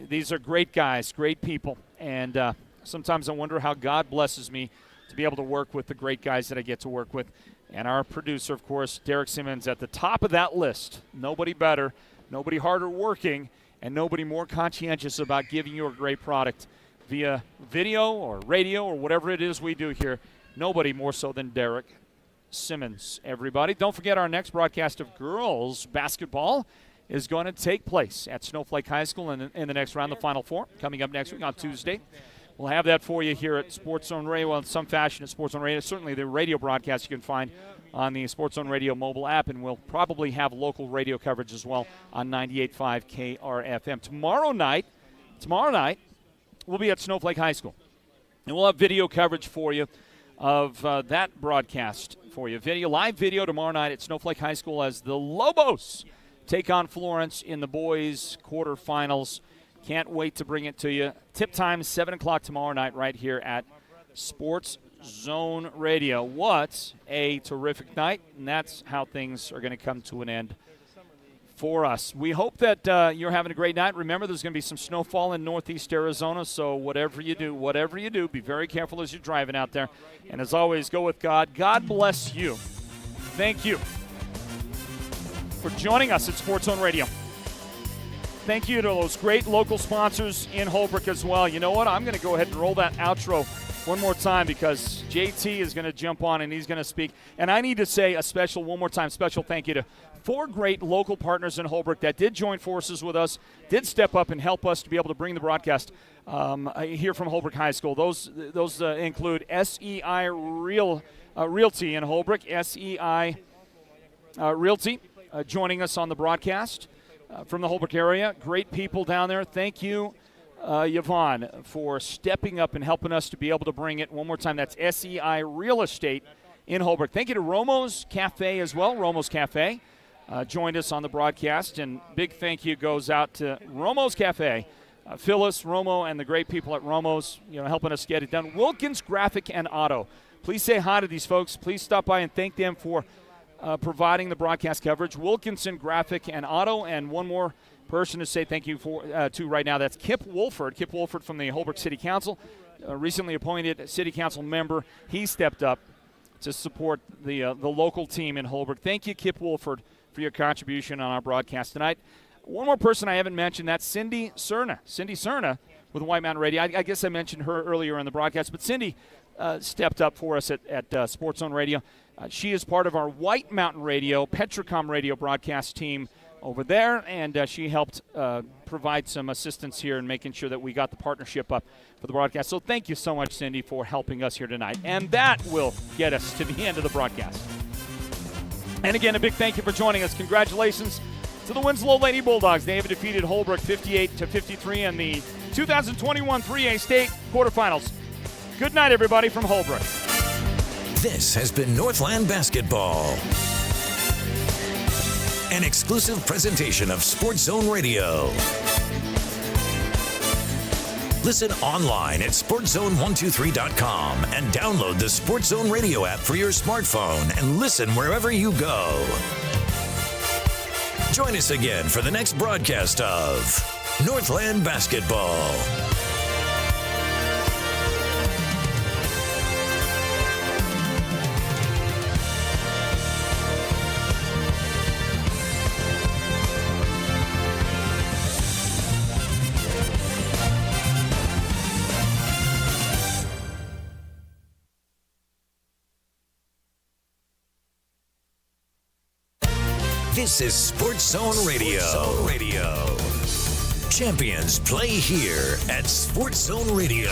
these are great guys, great people, and sometimes I wonder how God blesses me to be able to work with the great guys that I get to work with. And our producer, of course, Derek Simmons, at the top of that list. Nobody better, nobody harder working, and nobody more conscientious about giving you a great product via video or radio or whatever it is we do here. Nobody more so than Derek Simmons, everybody. Don't forget our next broadcast of girls basketball is going to take place at Snowflake High School in the next round, the Final Four, coming up next week on Tuesday. We'll have that for you here at Sports Zone Radio, well, in some fashion at Sports Zone Radio. Certainly the radio broadcast you can find on the Sports Zone Radio mobile app, and we'll probably have local radio coverage as well on 98.5 KRFM. Tomorrow night, we'll be at Snowflake High School, and we'll have video coverage for you of that broadcast for you. Live video tomorrow night at Snowflake High School as the Lobos take on Florence in the boys' quarterfinals. Can't wait to bring it to you. Tip time, 7 o'clock tomorrow night right here at Sports Zone Radio. What a terrific night, and that's how things are going to come to an end for us. We hope that you're having a great night. Remember, there's going to be some snowfall in northeast Arizona, so whatever you do, be very careful as you're driving out there. And as always, go with God. God bless you. Thank you for joining us at Sports Zone Radio. Thank you to those great local sponsors in Holbrook as well. You know what? I'm going to go ahead and roll that outro one more time because JT is going to jump on and he's going to speak. And I need to say one more time, special thank you to 4 great local partners in Holbrook that did join forces with us, did step up and help us to be able to bring the broadcast here from Holbrook High School. Those include SEI Realty in Holbrook, SEI Realty joining us on the broadcast. From the Holbrook area. Great people down there. Thank you, Yvonne, for stepping up and helping us to be able to bring it. One more time, that's SEI Real Estate in Holbrook. Thank you to Romo's Cafe as well. Romo's Cafe joined us on the broadcast, and big thank you goes out to Romo's Cafe, Phyllis, Romo, and the great people at Romo's, helping us get it done. Wilkins Graphic and Auto. Please say hi to these folks. Please stop by and thank them for providing the broadcast coverage. Wilkinson Graphic and Auto, and one more person to say thank you to right now. That's Kip Wolford. Kip Wolford from the Holbrook City Council, recently appointed City Council member. He stepped up to support the local team in Holbrook. Thank you, Kip Wolford, for your contribution on our broadcast tonight. One more person I haven't mentioned, that's Cindy Cerna. Cindy Cerna with White Mountain Radio. I guess I mentioned her earlier in the broadcast, but Cindy stepped up for us at Sports Zone Radio. She is part of our White Mountain Radio, Petrocom Radio broadcast team over there, and she helped provide some assistance here in making sure that we got the partnership up for the broadcast. So thank you so much, Cindy, for helping us here tonight. And that will get us to the end of the broadcast. And again, a big thank you for joining us. Congratulations to the Winslow Lady Bulldogs. They have defeated Holbrook 58-53 in the 2021 3A State quarterfinals. Good night, everybody, from Holbrook. This has been Northland Basketball, an exclusive presentation of Sports Zone Radio. Listen online at sportszone123.com and download the Sports Zone Radio app for your smartphone and listen wherever you go. Join us again for the next broadcast of Northland Basketball. This is Sports Zone Radio. Champions play here at Sports Zone Radio.